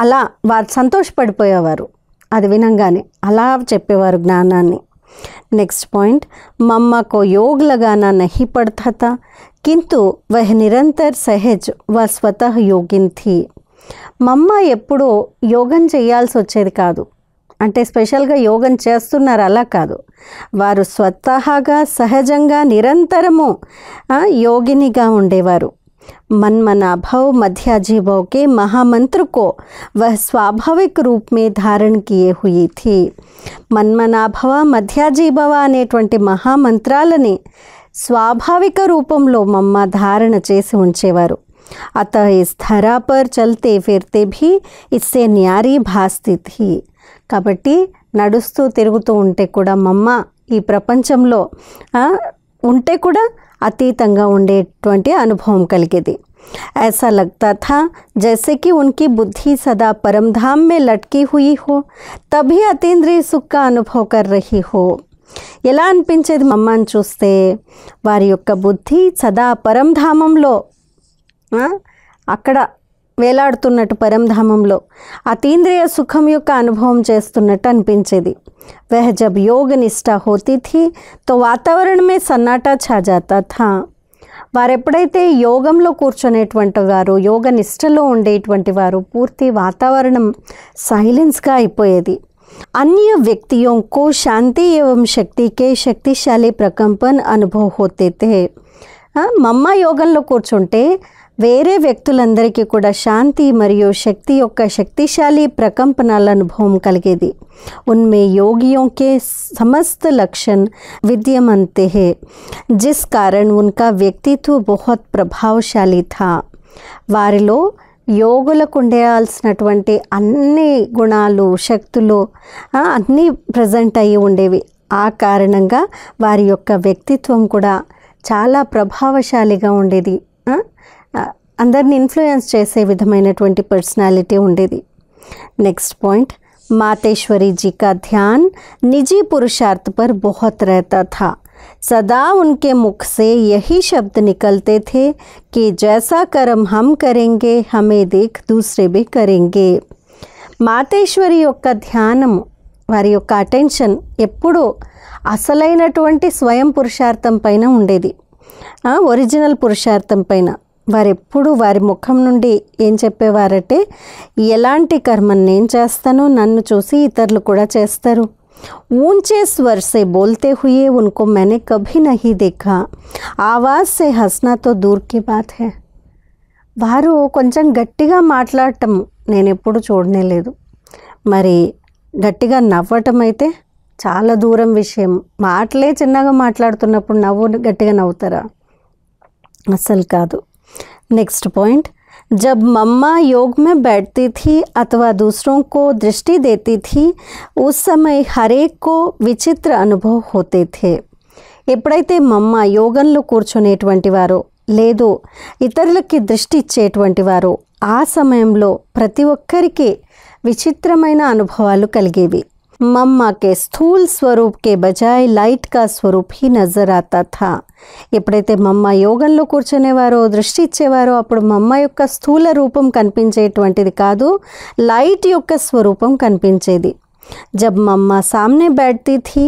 అలా వారు సంతోషపడిపోయేవారు అది వినంగానే, అలా చెప్పేవారు జ్ఞానాన్ని. నెక్స్ట్ పాయింట్, मम्मा को योग लगाना नहीं पड़ता था, किंतु वह निरंतर सहज व स्वतः योगिन थी. మమ్మ ఎప్పుడూ యోగం చేయాల్సి వచ్చేది కాదు, అంటే స్పెషల్గా యోగం చేస్తున్నారు అలా కాదు, వారు స్వతహాగా సహజంగా నిరంతరము యోగినిగా ఉండేవారు. मनमनाभव मध्याजीभव के महामंत्र को वह स्वाभाविक रूप में धारण किए हुई थी. మన్మనాభవ మధ్యాజీభవ అనేటువంటి మహామంత్రాలని స్వాభావిక రూపంలో మమ్మ ధారణ చేసి ఉంచేవారు. अतः इस धरा पर चलते फिरते भी इससे न्यारी भासती थी. కాబట్టి నడుస్తూ తిరుగుతూ ఉంటే కూడా మమ్మ ఈ ప్రపంచంలో ఉంటే కూడా అతీతంగా ఉండేటువంటి అనుభవం కలిగేది. ऐसा लगता था जैसे कि उनकी बुद्धि सदा परमधाम में लटकी हुई हो, तभी अतीन्द्रिय सुख का अनुभव कर रही हो. ఎలా అనిపించేది మమ్మని చూస్తే, వారి యొక్క బుద్ధి సదా పరంధామంలో అక్కడ వేలాడుతున్నట్టు, పరంధామంలో అతీంద్రియ సుఖం యొక్క అనుభవం చేస్తున్నట్టు అనిపించేది. वह जब योग निष्ठा होती थी तो वातावरण में सन्नाटा छा जाता था. వారెప్పుడైతే యోగంలో కూర్చునేటువంటి వారు, యోగ నిష్టలో ఉండేటువంటి వారు, పూర్తి వాతావరణం సైలెన్స్గా అయిపోయేది. अन्य व्यक्तियों को शांति एवं शक्ति के शक्तिशाली प्रकंपन अनुभव होते थे. మమ్మ యోగంలో కూర్చుంటే వేరే వ్యక్తులందరికీ కూడా శాంతి మరియు శక్తి యొక్క శక్తిశాలి ప్రకంపనాల అనుభవం కలిగేది. उनमें योगियों के समस्त लक्षण विद्यमान हैं, जिस कारण उनका व्यक्तित्व बहुत प्रभावशाली था. వారిలో యోగులకు ఉండాల్సినటువంటి అన్ని గుణాలు శక్తులు అన్నీ ప్రజెంట్ అయ్యి ఉండేవి. ఆ కారణంగా వారి యొక్క వ్యక్తిత్వం కూడా చాలా ప్రభావశాలిగా ఉండేది. అందరిని ఇన్ఫ్లుయెన్స్ చేసే విధమైనటువంటి పర్సనాలిటీ ఉండేది. నెక్స్ట్ పాయింట్, मातेश्वरी जी का ध्यान निजी पुरुषार्थ पर बहुत रहता था. सदा उनके मुख से यही शब्द निकलते थे कि जैसा कर्म हम करेंगे हमें देख दूसरे भी करेंगे. మాతేశ్వరి యొక్క ధ్యానం, వారి యొక్క అటెన్షన్ ఎప్పుడూ అసలైనటువంటి స్వయం పురుషార్థం పైన ఉండేది, ఒరిజినల్ పురుషార్థం పైన. వారెప్పుడు వారి ముఖం నుండి ఏం చెప్పేవారంటే, ఎలాంటి కర్మను నేను చేస్తానో నన్ను చూసి ఇతరులు కూడా చేస్తారు. ऊंचे स्वर से बोलते हुए उनको मैंने कभी नहीं देखा. आवाज़ से हंसना तो दूर की बात है. వారు కొంచెం గట్టిగా మాట్లాడటం నేను ఎప్పుడు చూడనే లేదు. మరి గట్టిగా నవ్వటం అయితే చాలా దూరం విషయం. మాటలే చిన్నగా మాట్లాడుతున్నప్పుడు గట్టిగా నవ్వుతారా? అసలు కాదు. नेक्स्ट पॉइंट, जब मम्मा योग में बैठती थी अथवा दूसरों को दृष्टि देती थी, उस समय हर एक को विचित्र अनुभव होते थे. ఎప్పుడైతే మమ్మ యోగంలో కూర్చునేటువంటి వారో లేదు ఇతరులకి దృష్టి ఇచ్చేటువంటి వారో ఆ సమయంలో ప్రతి ఒక్కరికి విచిత్రమైన అనుభవాలు కలిగేవి. मम्मा के स्थूल स्वरूप के बजाय लाइट का स्वरूप ही नजर आता था. ఎప్పుడైతే మమ్మ యోగంలో కూర్చునేవారో దృష్టి ఇచ్చేవారో అప్పుడు మమ్మ యొక్క స్థూల రూపం కనిపించేటువంటిది కాదు, లైట్ యొక్క స్వరూపం కనిపించేది. जब मम्मा सामने बैठती थी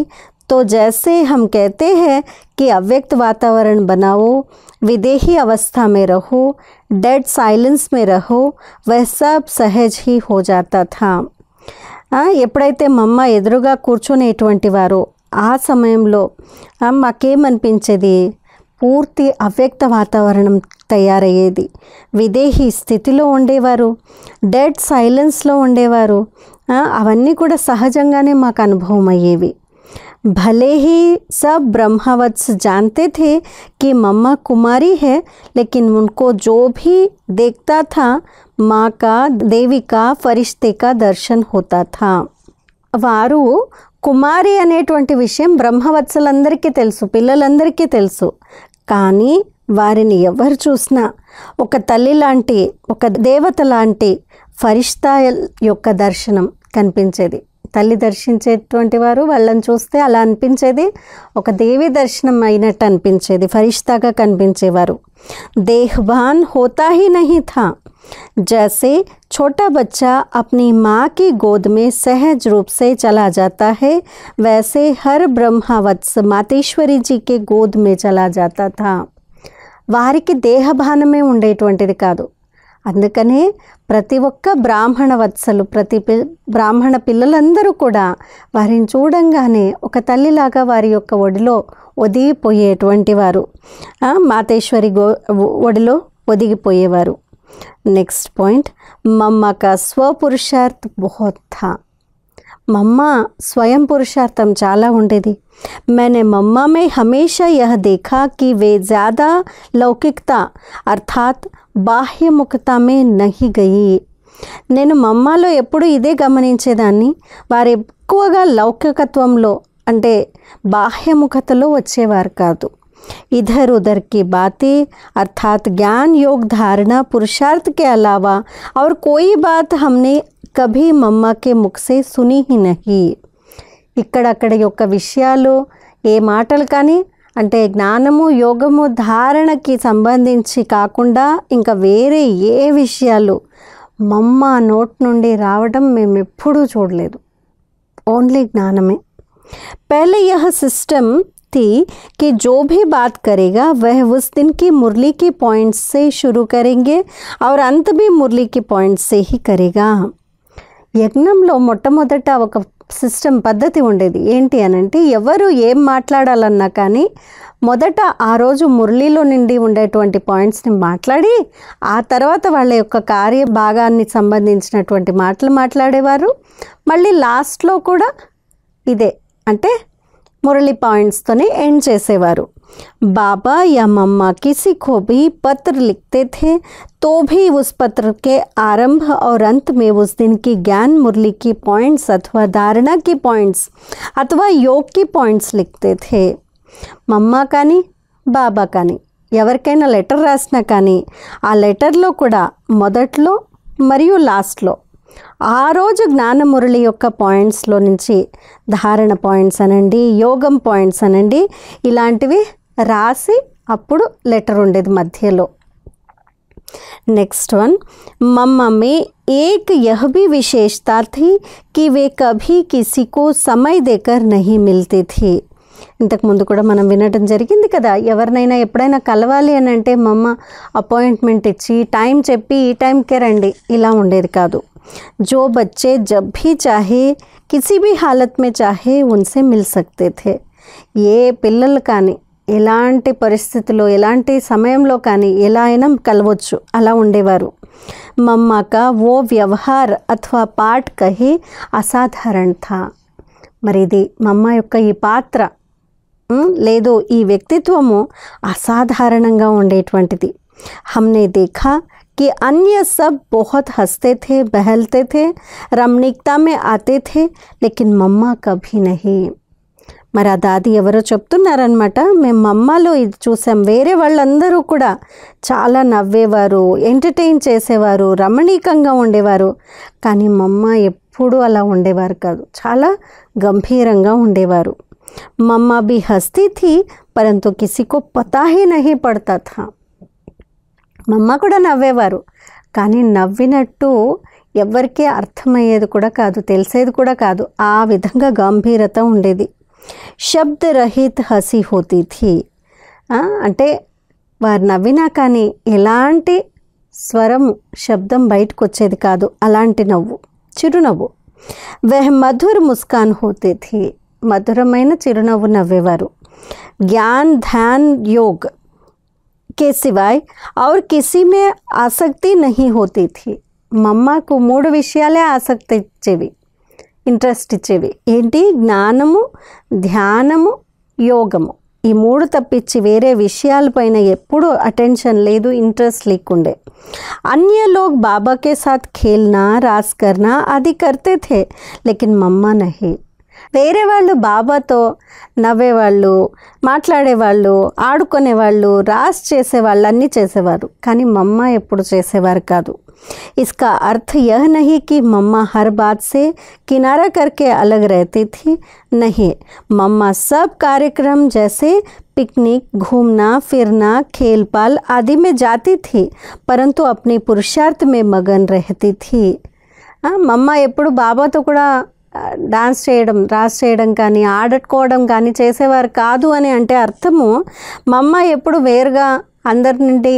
तो जैसे हम कहते हैं कि अव्यक्त वातावरण बनाओ, विदेही अवस्था में रहो, डेड साइलेंस में रहो, वह सब सहज ही हो जाता था. ఎప్పుడైతే మమ్మ ఎదురుగా కూర్చునేటువంటి వారో ఆ సమయంలో మాకేమనిపించేది, పూర్తి అవ్యక్త వాతావరణం తయారయ్యేది. విదేహీ స్థితిలో ఉండేవారు, డెడ్ సైలెన్స్లో ఉండేవారు. అవన్నీ కూడా సహజంగానే మాకు అనుభవం అయ్యేవి. भले ही सब ब्रह्मवत्स जानते थे कि मम्मा कुमारी है, लेकिन उनको जो भी देखता था माँ का, देवी का, फरिश्ते का दर्शन होता था. వారు కుమారి అనేటువంటి విషయం బ్రహ్మవత్సలందరికీ తెలుసు, పిల్లలందరికీ తెలుసు. కానీ వారిని ఎవరు చూసినా ఒక తల్లి లాంటి, ఒక దేవత లాంటి ఫరిష్తా యొక్క దర్శనం కనిపించేది. తల్లి దర్శించేటువంటి వారు వాళ్ళని చూస్తే అలా అనిపించేది, ఒక దేవి దర్శనం అయినట్టు అనిపించేది, ఫరిష్తాగా కనిపించేవారు. దేహ్భాన్ హోతా హీ నహీ థా. जैसे छोटा बच्चा अपनी माँ की गोद में सहज रूप से चला जाता है, वैसे हर ब्रह्मवत्स मातेश्वरी जी के गोद में चला जाता था. వారికి దేహభానమే ఉండేటువంటిది కాదు. అందుకనే ప్రతి ఒక్క బ్రాహ్మణ వత్సలు, బ్రాహ్మణ పిల్లలందరూ కూడా వారిని చూడంగానే ఒక తల్లిలాగా వారి యొక్క ఒడిలో ఒదిగిపోయేటువంటి వారు, మాతేశ్వరి ఒడిలో ఒదిగిపోయేవారు. నెక్స్ట్ పాయింట్, మమ్మ కా స్వపురుషార్థ్ బహుత్ థా. మమ్మ స్వయం పురుషార్థం చాలా ఉండేది. मैंने मम्मा में हमेशा यह देखा कि वे ज़्यादा लौकिकता अर्थात బాహ్యముఖత में नहीं गई. నేను మమ్మాలో ఎప్పుడు ఇదే గమనించేదాన్ని, వారు ఎక్కువగా లౌకికత్వంలో అంటే బాహ్యముఖతలో వచ్చేవారు కాదు. इधर उधर की बातें अर्थात ज्ञान योग धारणा पुरुषार्थ के अलावा और कोई बात हमने कभी मम्मा के मुख से सुनी ही नहीं. ఇక్కడక్కడ యొక్క విషయాలు, ఏ మాటలు కానీ అంటే జ్ఞానము యోగము ధారణకి సంబంధించి కాకుండా ఇంకా వేరే ఏ విషయాలు మమ్మ నోట్ నుండి రావడం మేము ఎప్పుడూ చూడలేదు. ఓన్లీ జ్ఞానమే. पहले यह सिस्टम थी कि जो भी बात करेगा वह उस दिन की मुरली की पॉइंट से शुरू करेंगे और अंत भी मुरली की पॉइंट से ही करेगा. యజ్ఞంలో మొట్టమొదట ఒక సిస్టమ్ పద్ధతి ఉండేది. ఏంటి అనంటే ఎవరు ఏం మాట్లాడాలన్నా కానీ మొదట ఆ రోజు మురళిలో నిండి ఉండేటువంటి పాయింట్స్ని మాట్లాడి ఆ తర్వాత వాళ్ళ యొక్క కార్య భాగాన్ని సంబంధించినటువంటి మాటలు మాట్లాడేవారు. మళ్ళీ లాస్ట్లో కూడా ఇదే అంటే మురళి పాయింట్స్తోనే ఎండ్ చేసేవారు. बाबा या मम्मा किसी को भी पत्र लिखते थे तो भी उस पत्र के आरंभ और अंत में उस दिन की ज्ञान मुरली की पॉइंट्स अथवा धारणा की पॉइंट्स अथवा योग की पॉइंट्स लिखते थे. మమ్మా కానీ బాబా కానీ ఎవరికైనా లెటర్ రాసినా కానీ ఆ లెటర్లో కూడా మొదట్లో మరియు లాస్ట్లో ఆ రోజు జ్ఞానమురళి యొక్క పాయింట్స్లో నుంచి ధారణ పాయింట్స్ అనండి, యోగం పాయింట్స్ అనండి, ఇలాంటివి రాసి అప్పుడు లెటర్ ఉండేది మధ్యలో. నెక్స్ట్ వన్, मम्मा में एक यह भी विशेषता थी कि वे कभी किसी को समय देकर नहीं मिलती थी. ఇంతకుముందు కూడా మనం వినడం జరిగింది కదా, ఎవరినైనా ఎప్పుడైనా కలవాలి అని అంటే మమ్మ అపాయింట్మెంట్ ఇచ్చి టైం చెప్పి ఈ టైంకే రండి ఇలా ఉండేది కాదు. जो बच्चे जब भी चाहे किसी भी हालत में चाहे उनसे मिल सकते थे. ఏ పిల్లలు కానీ ఎలాంటి పరిస్థితిలో ఎలాంటి సమయంలో కానీ ఎలా అయినా కలవచ్చు అలా ఉండేవారు. మమ్మా కా वो व्यवहार अथवा पाठ कहे असाधारण था. మరి ఇది మమ్మ యొక్క ఈ పాత్ర లేదు ఈ వ్యక్తిత్వము అసాధారణంగా ఉండేటువంటిది. हमने देखा कि अन्य सब बहुत हंसते थे, बहलते थे, रमणीकता में आते थे, लेकिन मम्मा कभी नहीं. మరి ఆ దాది ఎవరో చెప్తున్నారనమాట, మేము మమ్మలో ఇది చూసాం, వేరే వాళ్ళందరూ కూడా చాలా నవ్వేవారు, ఎంటర్టైన్ చేసేవారు, రమణీకంగా ఉండేవారు, కానీ మమ్మ ఎప్పుడూ అలా ఉండేవారు కాదు, చాలా గంభీరంగా ఉండేవారు. మమ్మ भी हंसती थी परंतु किसी को पता ही नहीं पड़ता था. మమ్మ కూడా నవ్వేవారు, కానీ నవ్వినట్టు ఎవరికీ అర్థమయ్యేది కూడా కాదు, తెలిసేది కూడా కాదు, ఆ విధంగా గంభీరత ఉండేది. శబ్ద రహిత్ హసి హోతీ థీ. అంటే వారు నవ్వినా కానీ ఎలాంటి స్వరము శబ్దం బయటకు వచ్చేది కాదు, అలాంటి నవ్వు, చిరునవ్వు. వహ్ మధుర్ ముస్కాన్ హోతీ థీ. మధురమైన చిరునవ్వు నవ్వేవారు. జ్ఞాన్ ధ్యాన్ యోగ్ के सिवाय और किसी में आसक्ति नहीं होती थी. మమ్మకు 3 విషయాలే ఆసక్తి ఇచ్చేవి, ఇంట్రెస్ట్ ఇచ్చేవి. ఏంటి? జ్ఞానము, ధ్యానము, యోగము. ఈ 3 తప్పించి వేరే విషయాలపైన ఎప్పుడూ అటెన్షన్ లేదు, ఇంట్రెస్ట్ లేకుండే. अन्य लोग बाबा के साथ खेलना, रास करना आदि करते थे, लेकिन मम्मा नहीं. వేరే వాళ్ళు బాబాతో నవ్వేవాళ్ళు, మాట్లాడేవాళ్ళు, ఆడుకునేవాళ్ళు, రాస్ చేసేవాళ్ళు, అన్నీ చేసేవారు, కానీ మమ్మ ఎప్పుడు చేసేవారు కాదు. इसका अर्थ यह नहीं कि मम्मा हर बात से किनारा करके अलग रहती थी. नहीं, मम्मा सब कार्यक्रम जैसे पिकनिक, घूमना फिरना, खेल पाल आदि में जाती थी, परंतु अपने पुरुषार्थ में मगन रहती थी. మమ్మ ఎప్పుడు బాబాతో కూడా డాన్స్ చేయడం, రాస్ చేయడం కానీ ఆడుకోవడం కానీ చేసేవారు కాదు అని అంటే అర్థము మమ్మ ఎప్పుడు వేరుగా అందరి నుండి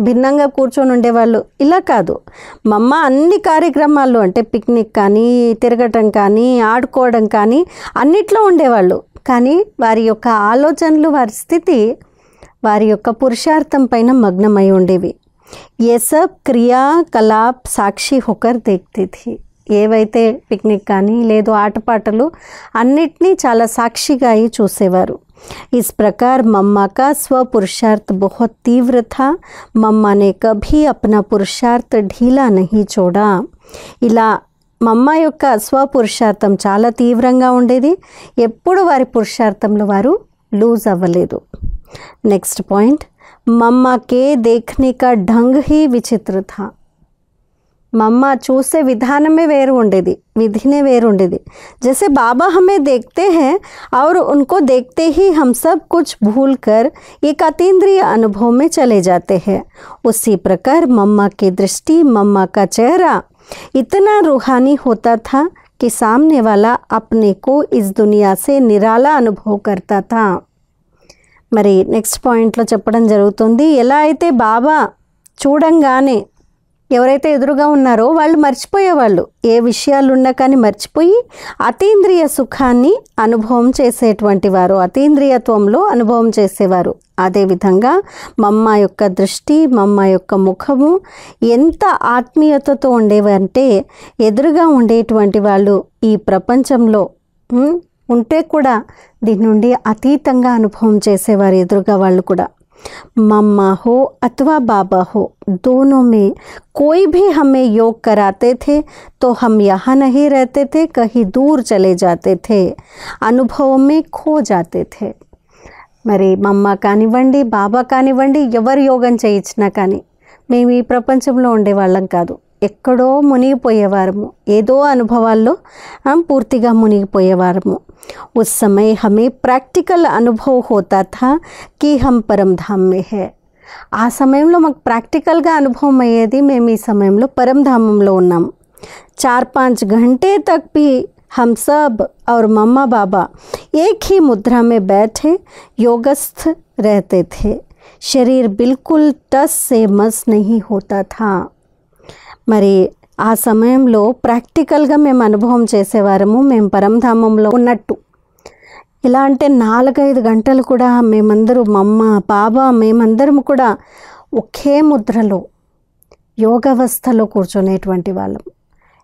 భిన్నంగా కూర్చొని ఉండేవాళ్ళు ఇలా కాదు. మమ్మ అన్ని కార్యక్రమాలు అంటే పిక్నిక్ కానీ, తిరగటం కానీ, ఆడుకోవడం కానీ అన్నిట్లో ఉండేవాళ్ళు, కానీ వారి యొక్క ఆలోచనలు, వారి స్థితి, వారి యొక్క పురుషార్థం పైన మగ్నమై ఉండేవి. ఏ సబ్ క్రియాకలాప్ సాక్షి హోకర్ దేఖ్తీ థీ. ఏవైతే పిక్నిక్ కానీ లేదు ఆటపాటలు అన్నిటినీ చాలా సాక్షిగా అయి చూసేవారు. इस प्रकार मम्मा का स्वपुरुषार्थ बहुत तीव्र था. मम्मा ने कभी अपना पुरुषार्थ ढीला नहीं छोड़ा. ఇలా మమ్మ యొక్క స్వపురుషార్థం చాలా తీవ్రంగా ఉండేది, ఎప్పుడు వారి పురుషార్థంలో వారు లూజ్ అవ్వలేదు. నెక్స్ట్ పాయింట్, మమ్మ కే దేఖ్నే కా ఢంగ్ హీ విచిత్ర థా. మమ్మ చూసే విధానమే వేరు ఉండేది, విధినే వేరు ఉండేది. जैसे बाबा हमें देखते हैं और उनको देखते ही हम सब कुछ भूल कर एक अतीन्द्रिय अनुभव में चले जाते हैं, उसी प्रकार मम्मा की दृष्टि, मम्मा का चेहरा इतना रूहानी होता था कि सामने वाला अपने को इस दुनिया से निराला अनुभव करता था. మరి నెక్స్ట్ పాయింట్లో చెప్పడం జరుగుతుంది, ఎలా అయితే బాబా చూడంగానే ఎవరైతే ఎదురుగా ఉన్నారో వాళ్ళు మర్చిపోయేవాళ్ళు, ఏ విషయాలు ఉన్నా కానీ మర్చిపోయి అతీంద్రియ సుఖాన్ని అనుభవం చేసేటువంటి వారు, అతీంద్రియత్వంలో అనుభవం చేసేవారు. అదేవిధంగా మమ్మ యొక్క దృష్టి, మమ్మ యొక్క ముఖము ఎంత ఆత్మీయతతో ఉండేవంటే ఎదురుగా ఉండేటువంటి వాళ్ళు ఈ ప్రపంచంలో ఉంటే కూడా దీని నుండి అతీతంగా అనుభవం చేసేవారు ఎదురుగా వాళ్ళు కూడా. मम्मा हो अथवा बाबा हो, दोनों में कोई भी हमें योग कराते थे तो हम यहाँ नहीं रहते थे, कहीं दूर चले जाते थे, अनुभव में खो जाते थे. మరి మమ్మ కానివ్వండి, బాబా కానివ్వండి, ఎవరు యోగం చేయించినా కానీ మేము ఈ ప్రపంచంలో ఉండేవాళ్ళం కాదు, ఎక్కడో మునిగిపోయేవారము, ఏదో అనుభవాల్లో పూర్తిగా మునిగిపోయేవారము. उस समय हमें प्रैक्टिकल अनुभव होता था कि हम परम धाम में है. ఆ సమయంలో మాకు ప్రాక్టికల్గా అనుభవం అయ్యేది మేము ఈ సమయంలో పరంధామంలో ఉన్నాం. 4-5 घंटे तक भी हम सब और मम्मा बाबा एक ही मुद्रा में बैठे योगस्थ रहते थे. शरीर बिल्कुल टस से मस नहीं होता था. మరి ఆ సమయంలో ప్రాక్టికల్గా మేము అనుభవం చేసేవారము, మేము పరంధామంలో ఉన్నట్టు. ఎలా అంటే 4-5 గంటలు కూడా మేమందరూ, మమ్మ బాబా మేమందరం కూడా ఒకే ముద్రలో యోగావస్థలో కూర్చునేటువంటి వాళ్ళం.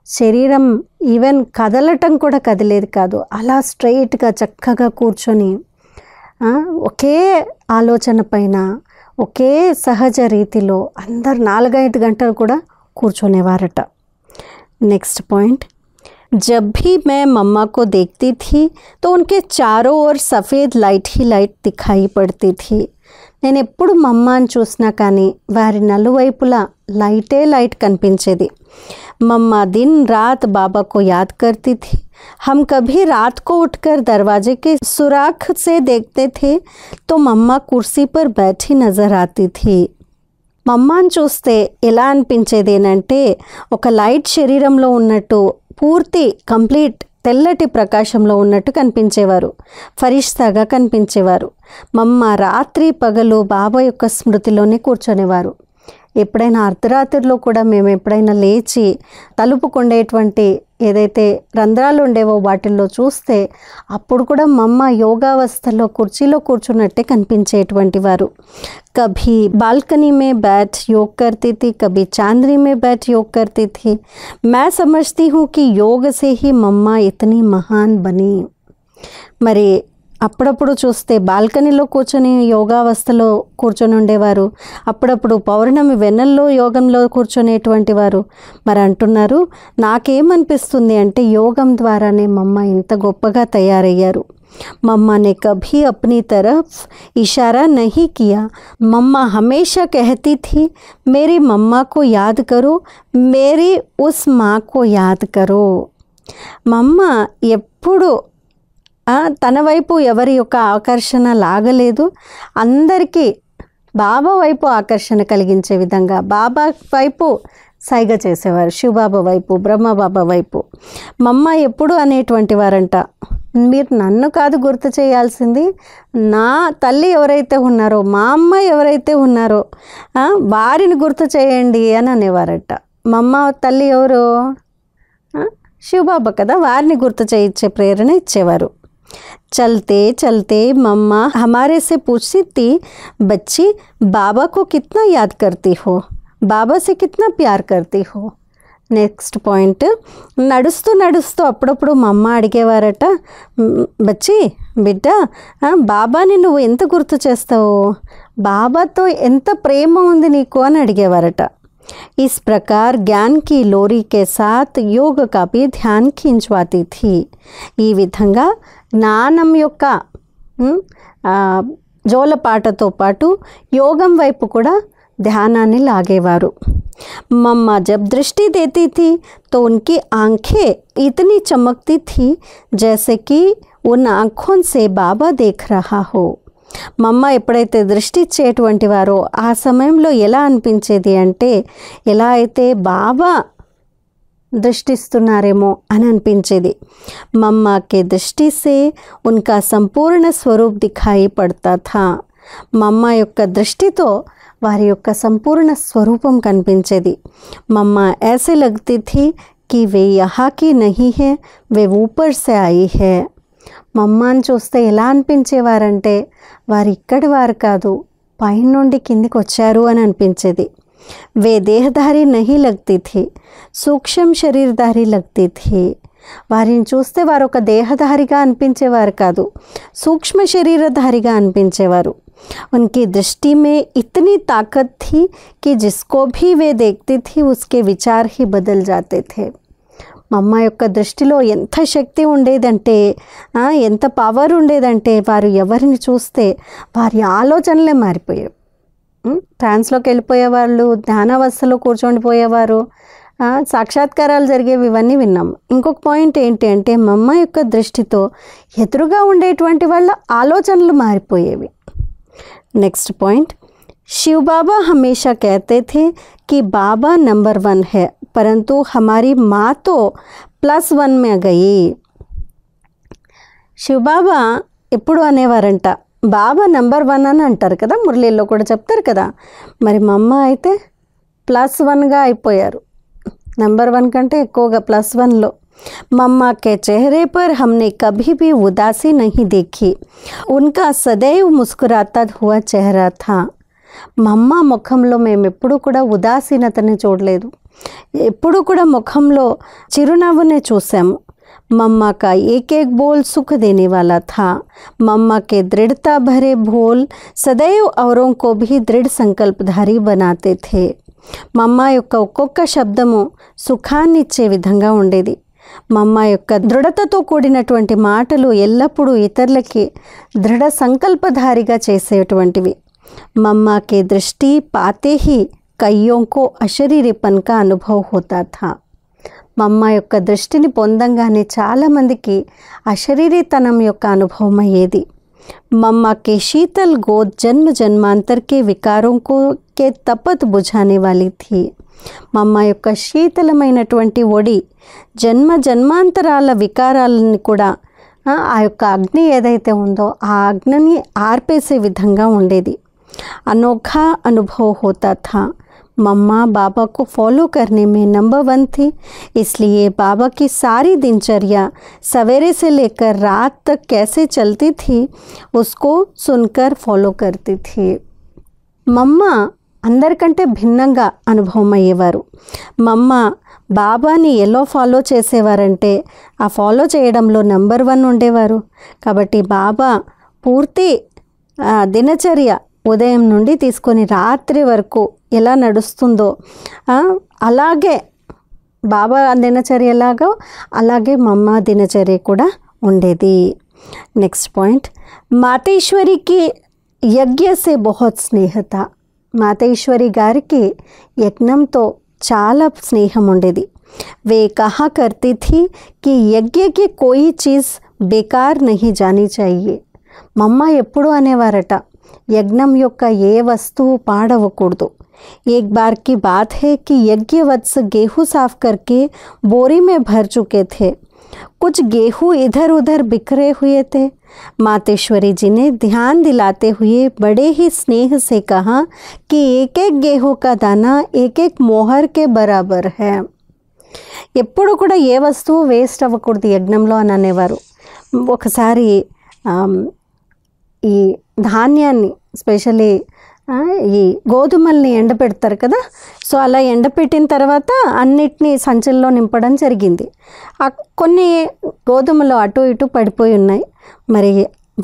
శరీరం ఈవెన్ కదలటం కూడా కదిలేది కాదు, అలా స్ట్రైట్గా చక్కగా కూర్చొని ఒకే ఆలోచన పైన ఒకే సహజ రీతిలో అందరు 4-5 గంటలు కూడా కూర్చునేవారట. नेक्स्ट पॉइंट, जब भी मैं मम्मा को देखती थी तो उनके चारों ओर सफ़ेद लाइट ही लाइट दिखाई पड़ती थी. నేను ఎప్పుడు మమ్మని చూసినా కానీ వారి నలువైపులా లైటే లైట్ కనిపించేది. మమ్మ दिन रात बाबा को याद करती थी. हम कभी रात को उठकर दरवाजे के सुराख से देखते थे तो मम्मा कुर्सी पर बैठी नज़र आती थी. మమ్మని చూస్తే ఎలా అనిపించేది అంటే ఒక లైట్ శరీరంలో ఉన్నట్టు, పూర్తి కంప్లీట్ తెల్లటి ప్రకాశంలో ఉన్నట్టు కనిపించేవారు, ఫరిష్తాగా కనిపించేవారు. మమ్మ రాత్రి పగలు బాబా యొక్క స్మృతిలోనే కూర్చొనేవారు. ఎప్పుడైనా అర్ధరాత్రిలో కూడా మేము ఎప్పుడైనా లేచి తలుపుకుండేటువంటి ఏదైతే రంధ్రాలు ఉండేవో వాటిల్లో చూస్తే అప్పుడు కూడా మమ్మ యోగావస్థలో కుర్చీలో కూర్చున్నట్టే కనిపించేటువంటి వారు. కభీ బాల్కనీ మే बैठ योग करती थी, कभी चांदनी में बैठ योग करती थी. मैं समझती हूँ कि योग से ही मम्मा इतनी महान बनी. మరి అప్పుడప్పుడు చూస్తే బాల్కనీలో కూర్చొని యోగావస్థలో కూర్చొని ఉండేవారు, అప్పుడప్పుడు పౌర్ణమి వెన్నెల్లో యోగంలో కూర్చొనేటువంటి వారు. మరి అంటున్నారు, నాకేమనిపిస్తుంది అంటే యోగం ద్వారానే మమ్మ ఇంత గొప్పగా తయారయ్యారు. मम्मा ने कभी अपनी तरफ इशारा नहीं किया. मम्मा हमेशा कहती थी, मेरी मम्मा को याद करो, मेरी उस माँ को याद करो. మమ్మ ఎప్పుడు తన వైపు ఎవరి యొక్క ఆకర్షణ లాగలేదు, అందరికీ బాబా వైపు ఆకర్షణ కలిగించే విధంగా బాబా వైపు సైగ చేసేవారు, శివబాబా వైపు, బ్రహ్మబాబా వైపు. మమ్మ ఎప్పుడు అనేటువంటి వారంట, మీరు నన్ను కాదు గుర్తు చేయాల్సింది, నా తల్లి ఎవరైతే ఉన్నారో, మా అమ్మ ఎవరైతే ఉన్నారో వారిని గుర్తు చేయండి అని అనేవారట. మమ్మ తల్లి ఎవరు? శివబాబా కదా, వారిని గుర్తు చేయించే ప్రేరణ ఇచ్చేవారు. चलते चलते मम्मा हमारे से पूछती थी, बच्ची बाबा को कितना याद करती हो, बाबा से कितना प्यार करती हो. నెక్స్ట్ పాయింట్, నడుస్తూ నడుస్తూ అప్పుడప్పుడు మా అమ్మ అడిగేవారట, బచ్చి బిడ్డ బాబాని నువ్వు ఎంత గుర్తు చేస్తావు, బాబాతో ఎంత ప్రేమ ఉంది నీకు అని అడిగేవారట. इस प्रकार ज्ञान की लोरी के साथ योग का भी ध्यान खींचवाती थी. ఈ విధంగా జ్ఞానం యొక్క జోలపాటతో పాటు యోగం వైపు కూడా ధ్యానాన్ని లాగేవారు. मम्मा जब दृष्टि देती थी तो उनकी आंखें इतनी चमकती थी जैसे कि उन आँखों से बाबा देख रहा हो. మమ్మ ఎప్పుడైతే దృష్టి ఇచ్చేటువంటి వారో ఆ సమయంలో ఎలా అనిపించేది అంటే ఎలా అయితే బాబా దృష్టిస్తున్నారేమో అని అనిపించేది. మమ్మ కే దృష్టి సే ఉన్కా సంపూర్ణ స్వరూప్ దిఖాయి పడతా థా. మమ్మ యొక్క దృష్టితో వారి యొక్క సంపూర్ణ స్వరూపం కనిపించేది. మమ్మ ऐसे लगती थी कि वे यहाँ की नहीं है, वे ऊपर से आई है. మమ్మని చూస్తే ఎలా అనిపించేవారంటే వారు ఇక్కడి వారు కాదు, పైన నుండి కిందికి వచ్చారు అని అనిపించేది. వే దేహధారి నహీ లగ్తీ థీ, సూక్ష్మ శరీరధారి లగ్తీ థీ. వారిని చూస్తే వారు ఒక దేహధారిగా అనిపించేవారు కాదు, సూక్ష్మ శరీరధారిగా అనిపించేవారు. उनकी दृष्टि में इतनी ताकत थी कि जिसको भी वे देखती थी उसके विचार ही बदल जाते थे. మమ్మ యొక్క దృష్టిలో ఎంత శక్తి ఉండేదంటే, ఎంత పవర్ ఉండేదంటే వారు ఎవరిని చూస్తే వారి ఆలోచనలే మారిపోయేవి. ట్రాన్స్లోకి వెళ్ళిపోయేవాళ్ళు, ధ్యానావస్థలో కూర్చొనిపోయేవారు, సాక్షాత్కారాలు జరిగేవి, ఇవన్నీ విన్నాం. ఇంకొక పాయింట్ ఏంటి అంటే మమ్మ యొక్క దృష్టితో ఎదురుగా ఉండేటువంటి వాళ్ళ ఆలోచనలు మారిపోయేవి. नेक्स्ट पॉइंट, शिव बाबा हमेशा कहते थे कि बाबा नंबर 1 है, परंतु हमारी माँ तो +1 में गई. శివ బాబా ఎప్పుడు అనేవారంట, బాబా నంబర్ 1 అని అంటారు కదా, మురళీలో కూడా చెప్తారు కదా. మరి మా అమ్మ అయితే +1గా అయిపోయారు, నంబర్ 1 కంటే ఎక్కువగా +1లో. मम्मा के चेहरे पर हमने कभी भी उदासी नहीं देखी, उनका सदैव मुस्कुराता हुआ चेहरा था. మమ్మ ముఖంలో మేము ఎప్పుడూ కూడా ఉదాసీనతని చూడలేదు, ఎప్పుడూ కూడా ముఖంలో చిరునవ్వునే చూసాము. मम्मा का एक एक बोल सुख देने वाला था. मम्मा के दृढ़ता भरे बोल सदैव औरों को भी दृढ़ संकल्पधारी बनाते थे. మమ్మ యొక్క ఒక్కొక్క శబ్దము సుఖాన్ని ఇచ్చే విధంగా ఉండేది. మమ్మ యొక్క దృఢతతో కూడినటువంటి మాటలు ఎల్లప్పుడూ ఇతరులకి దృఢ సంకల్పధారిగా చేసేటువంటివి. మమ్మ కే దృష్టి పాతే హీ కయ్యోं को అశరీరపన్ కా అనుభవ హోతా థా. మమ్మ యొక్క దృష్టిని పొందంగానే చాలామందికి అశరీరీతనం యొక్క అనుభవం అయ్యేది. मम्मा के शीतल गोद जन्म जन्मांतर के विकारों को के तपत बुझाने वाली थी. మమ్మ యొక్క శీతలమైనటువంటి ఒడి జన్మ జన్మాంతరాల వికారాలని కూడా ఆ యొక్క అగ్ని ఏదైతే ఉందో ఆ అగ్నిని ఆర్పేసే విధంగా ఉండేది. అనోఖా అనుభవ హోతా థా. मम्मा बाबा को फॉलो करने में नंबर 1 थी, इसलिए बाबा की सारी दिनचर्या सवेरे से लेकर रात तक कैसे चलती थी उसको सुनकर फॉलो करती थी. మమ్మ అందరికంటే భిన్నంగా అనుభవం అయ్యేవారు. మమ్మ బాబాని ఎలా ఫాలో చేసేవారంటే ఆ ఫాలో చేయడంలో నంబర్ 1 ఉండేవారు. కాబట్టి బాబా పూర్తి దినచర్య ఉదయం నుండి తీసుకొని రాత్రి వరకు ఎలా నడుస్తుందో అలాగే బాబా దినచర్యలాగా అలాగే మమ్మ దినచర్య కూడా ఉండేది. నెక్స్ట్ పాయింట్, మాతేశ్వరికి యజ్ఞ సే బహుత్ స్నేహత. మాతేశ్వరి గారికి యజ్ఞంతో చాలా స్నేహం ఉండేది. వే కహా కర్తీ థీ కి యజ్ఞకి కోయి చీజ్ బేకార్ నహీ జానీ చాహియే. మమ్మ ఎప్పుడు అనేవారట, యజ్ఞం యొక్క ఏ వస్తువు పాడవకూడదు. एक बार की बात है कि यज्ञवत्स गेहूँ साफ करके बोरी में भर चुके थे. कुछ गेहूँ इधर उधर बिखरे हुए थे. मातेश्वरी जी ने ध्यान दिलाते हुए बड़े ही स्नेह से कहा कि एक एक गेहूँ का दाना एक एक मोहर के बराबर है. ఎప్పుడు కూడా ఏ వస్తువు వేస్ట్ అవ్వకూడదు యజ్ఞంలో అని అనేవారు. ఒకసారి ఈ ధాన్యాన్ని స్పెషల్లీ ఈ గోధుమల్ని ఎండపెడతారు కదా, సో అలా ఎండపెట్టిన తర్వాత అన్నిటినీ సంచుల్లో నింపడం జరిగింది. కొన్ని గోధుమలు అటు ఇటు పడిపోయి ఉన్నాయి. మరి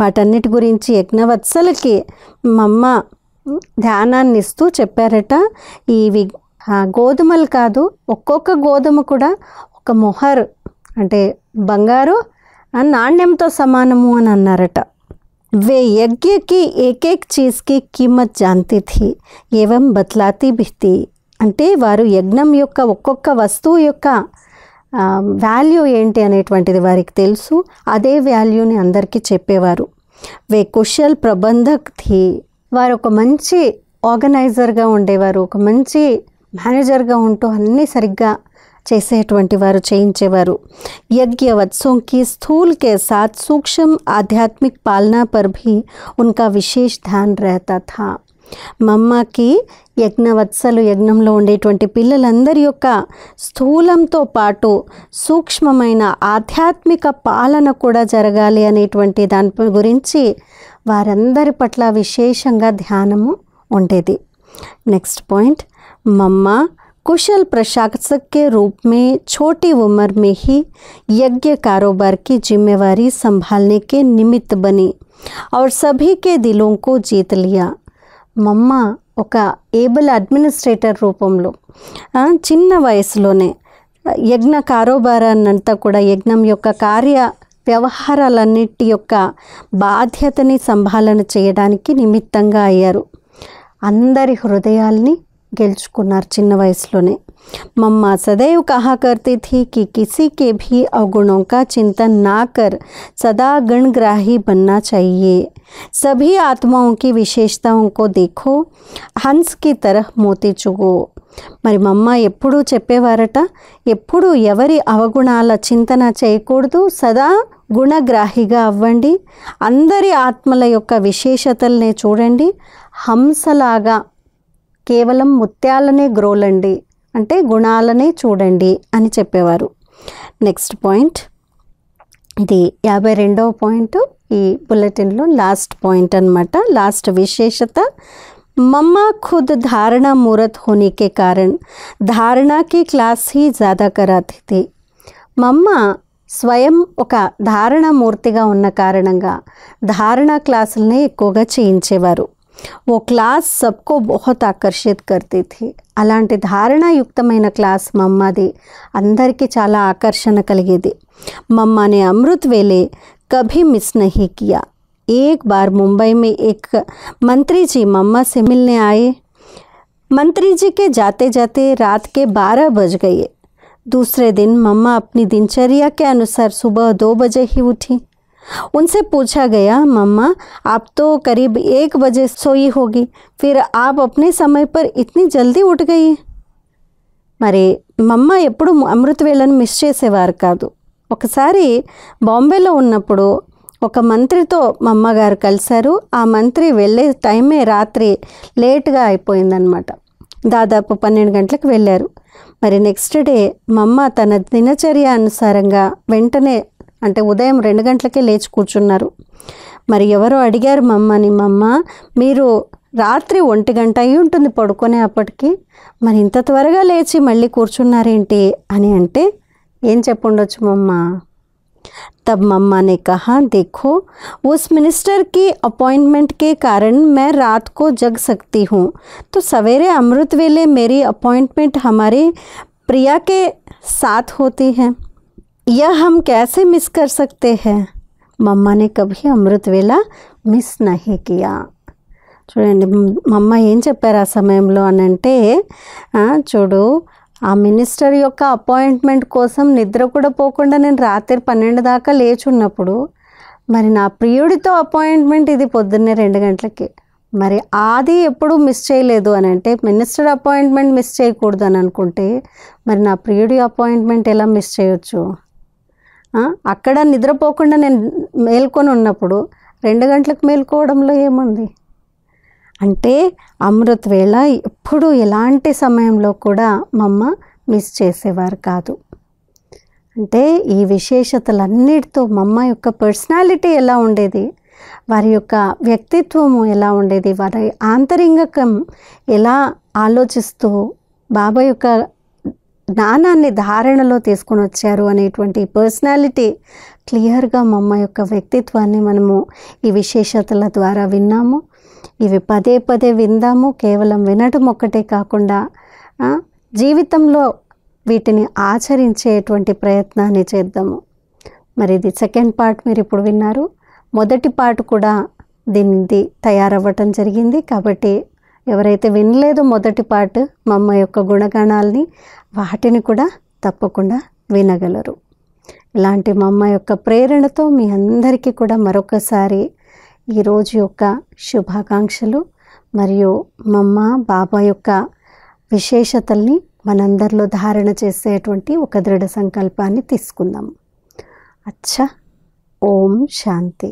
వాటన్నిటి గురించి యజ్ఞవత్సలకి మమ్మ ధ్యానాన్ని ఇస్తూ చెప్పారట, ఇవి గోధుమలు కాదు, ఒక్కొక్క గోధుమ కూడా ఒక మొహర్ అంటే బంగారు నాణ్యంతో సమానము అని అన్నారట. वे यज्ञ की एक एक चीज़ की कीमत जानती थी एवं बतलाती भी थी. అంటే వారు యజ్ఞం యొక్క ఒక్కొక్క వస్తువు యొక్క వాల్యూ ఏంటి అనేటువంటిది వారికి తెలుసు, అదే వాల్యూని అందరికీ చెప్పేవారు. వే కుశల్ ప్రబంధక్ థీ. వారు ఒక మంచి ఆర్గనైజర్గా ఉండేవారు, ఒక మంచి మేనేజర్గా ఉంటూ అన్నీ సరిగ్గా చేసేటువంటి వారు, చేయించేవారు. यज्ञवत्सों की स्थूल के साथ सूक्ष्म आध्यात्मिक पालना पर भी उनका विशेष ध्यान रहता था. మమ్మకి యజ్ఞవత్సలు యజ్ఞంలో ఉండేటువంటి పిల్లలందరి యొక్క స్థూలంతో పాటు సూక్ష్మమైన ఆధ్యాత్మిక పాలన కూడా జరగాలి అనేటువంటి దాని గురించి వారందరి పట్ల విశేషంగా ధ్యానము ఉండేది. నెక్స్ట్ పాయింట్, मम्मा कुशल प्रशासक के रूप में छोटी उम्र में ही यज्ञ कारोबार की जिम्मेवारी संभालने के निमित्त बनी और सभी के दिलों को जीत लिया. మమ్మ ఒక ఏబుల్ అడ్మినిస్ట్రేటర్ రూపంలో చిన్న వయసులోనే యజ్ఞ కారోబారాన్నంతా కూడా యజ్ఞం యొక్క కార్య వ్యవహారాలన్నిటి యొక్క బాధ్యతని సంభాలన చేయడానికి నిమిత్తంగా అయ్యారు. అందరి హృదయాల్ని గెలుచుకున్నారు చిన్న వయసులోనే. मम्मा सदैव कहा करती थी कि किसी के भी अवगुणों का चिंतन ना कर सदा गणग्राही बनना चाहिए. सभी आत्माओं की विशेषताओं को देखो, हंस की तरह मोती चुगो. మరి మమ్మ ఎప్పుడూ చెప్పేవారట, ఎప్పుడు ఎవరి అవగుణాల చింతన చేయకూడదు, సదా గుణగ్రాహిగా అవ్వండి, అందరి ఆత్మల యొక్క విశేషతల్నే చూడండి, హంసలాగా కేవలం ముత్యాలనే గ్రోలండి, అంటే గుణాలనే చూడండి అని చెప్పేవారు. నెక్స్ట్ పాయింట్, ఇది 52వ పాయింట్ ఈ బులెటిన్లో లాస్ట్ పాయింట్ అన్నమాట, లాస్ట్ విశేషత. मम्मा खुद धारणा मूर्त होने के कारण धारणा की क्लास ही ज़्यादा कराती थी. మమ్మ స్వయం ఒక ధారణ మూర్తిగా ఉన్న కారణంగా ధారణ క్లాసులనే ఎక్కువగా చేయించేవారు. ఓ క్లాస్ సబ్కో బహుత్ ఆకర్షిత్ కర్తీ థీ. అలాంటి ధారణాయుక్తమైన క్లాస్ మమ్మది అందరికీ చాలా ఆకర్షణ కలిగేది. మమ్మనే అమృత్ వేలే కభీ మిస్ నహీ కియా. एक बार मुंबई में एक मंत्री जी मम्मा से मिलने आए. मंत्री जी के जाते जाते रात के 12 बज गए. दूसरे दिन मम्मा अपनी दिनचर्या के अनुसार सुबह 2 बजे ही उठी. उनसे पूछा गया, मम्मा आप तो करीब 1 बजे सोई होगी, फिर आप अपने समय पर इतनी जल्दी उठ गई. మరి మమ్మ ఎప్పుడు అమృత వేళను మిస్ చేసేవారు కాదు. ఒకసారి బాంబేలో ఉన్నప్పుడు ఒక మంత్రితో మా అమ్మగారు కలిశారు. ఆ మంత్రి వెళ్ళే టైమే రాత్రి లేట్గా అయిపోయిందనమాట. దాదాపు 12 గంటలకు వెళ్ళారు. మరి నెక్స్ట్ డే మా అమ్మ తన దినచర్య అనుసారంగా వెంటనే అంటే ఉదయం 2 గంటలకే లేచి కూర్చున్నారు. మరి ఎవరో అడిగారు మమ్మని, మమ్మ మీరు రాత్రి 1 గంట అయి ఉంటుంది పడుకునే అప్పటికి, మరి ఇంత త్వరగా లేచి మళ్ళీ కూర్చున్నారేంటి అని అంటే ఏం చెప్పుండొచ్చు మమ్మ. तब मम्मा ने कहा, देखो उस मिनिस्टर की अपॉइंटमेंट के कारण मैं रात को जग सकती हूँ, तो सवेरे अमृत वेले मेरी अपॉइंटमेंट हमारे प्रिया के साथ होती है, यह हम कैसे मिस कर सकते हैं. मम्मा ने कभी अमृत वेला मिस नहीं किया. చూడండి మమ్మ ఏం చెప్పారు ఆ సమయంలో అని అంటే, చూడు ఆ మినిస్టర్ యొక్క అపాయింట్మెంట్ కోసం నిద్ర కూడా పోకుండా నేను రాత్రి 12 దాకా లేచున్నప్పుడు మరి నా ప్రియుడితో అపాయింట్మెంట్ ఇది పొద్దున్నే 2 గంటలకి, మరి అది ఎప్పుడు మిస్ చేయలేదు అని అంటే మినిస్టర్ అపాయింట్మెంట్ మిస్ చేయకూడదు అని అనుకుంటే మరి నా ప్రియుడి అపాయింట్మెంట్ ఎలా మిస్ చేయొచ్చు. అక్కడ నిద్రపోకుండా నేను మేల్కొని ఉన్నప్పుడు 2 గంటలకు మేల్కోవడంలో ఏముంది అంటే అమృత్ వేళ ఎప్పుడు ఎలాంటి సమయంలో కూడా మమ్మ మిస్ చేసేవారు కాదు. అంటే ఈ విశేషతలన్నిటితో మమ్మ యొక్క పర్సనాలిటీ ఎలా ఉండేది, వారి యొక్క వ్యక్తిత్వము ఎలా ఉండేది, వారి ఆంతరింగకం ఎలా ఆలోచిస్తూ బాబా యొక్క జ్ఞానాన్ని ధారణలో తీసుకొని వచ్చారు అనేటువంటి పర్సనాలిటీ క్లియర్గా మమ్మ యొక్క వ్యక్తిత్వాన్ని మనము ఈ విశేషతల ద్వారా విన్నాము. ఇవి పదే పదే విందాము. కేవలం వినటం ఒక్కటే కాకుండా జీవితంలో వీటిని ఆచరించేటువంటి ప్రయత్నాన్ని చేద్దాము. మరి ఇది సెకండ్ పార్ట్ మీరు ఇప్పుడు విన్నారు. మొదటి పార్ట్ కూడా దీనిది తయారవ్వటం జరిగింది. కాబట్టి ఎవరైతే వినలేదో మొదటి పార్ట్ మమ్మ యొక్క గుణగణాలని వాటిని కూడా తప్పకుండా వినగలరు. ఇలాంటి మమ్మ యొక్క ప్రేరణతో మీ అందరికీ కూడా మరొకసారి ఈరోజు యొక్క శుభాకాంక్షలు మరియు మమ్మ బాబా యొక్క విశేషతల్ని మనందరిలో ధారణ చేసేటువంటి ఒక దృఢ సంకల్పాన్ని తీసుకుందాం. అచ్చా, ఓం శాంతి.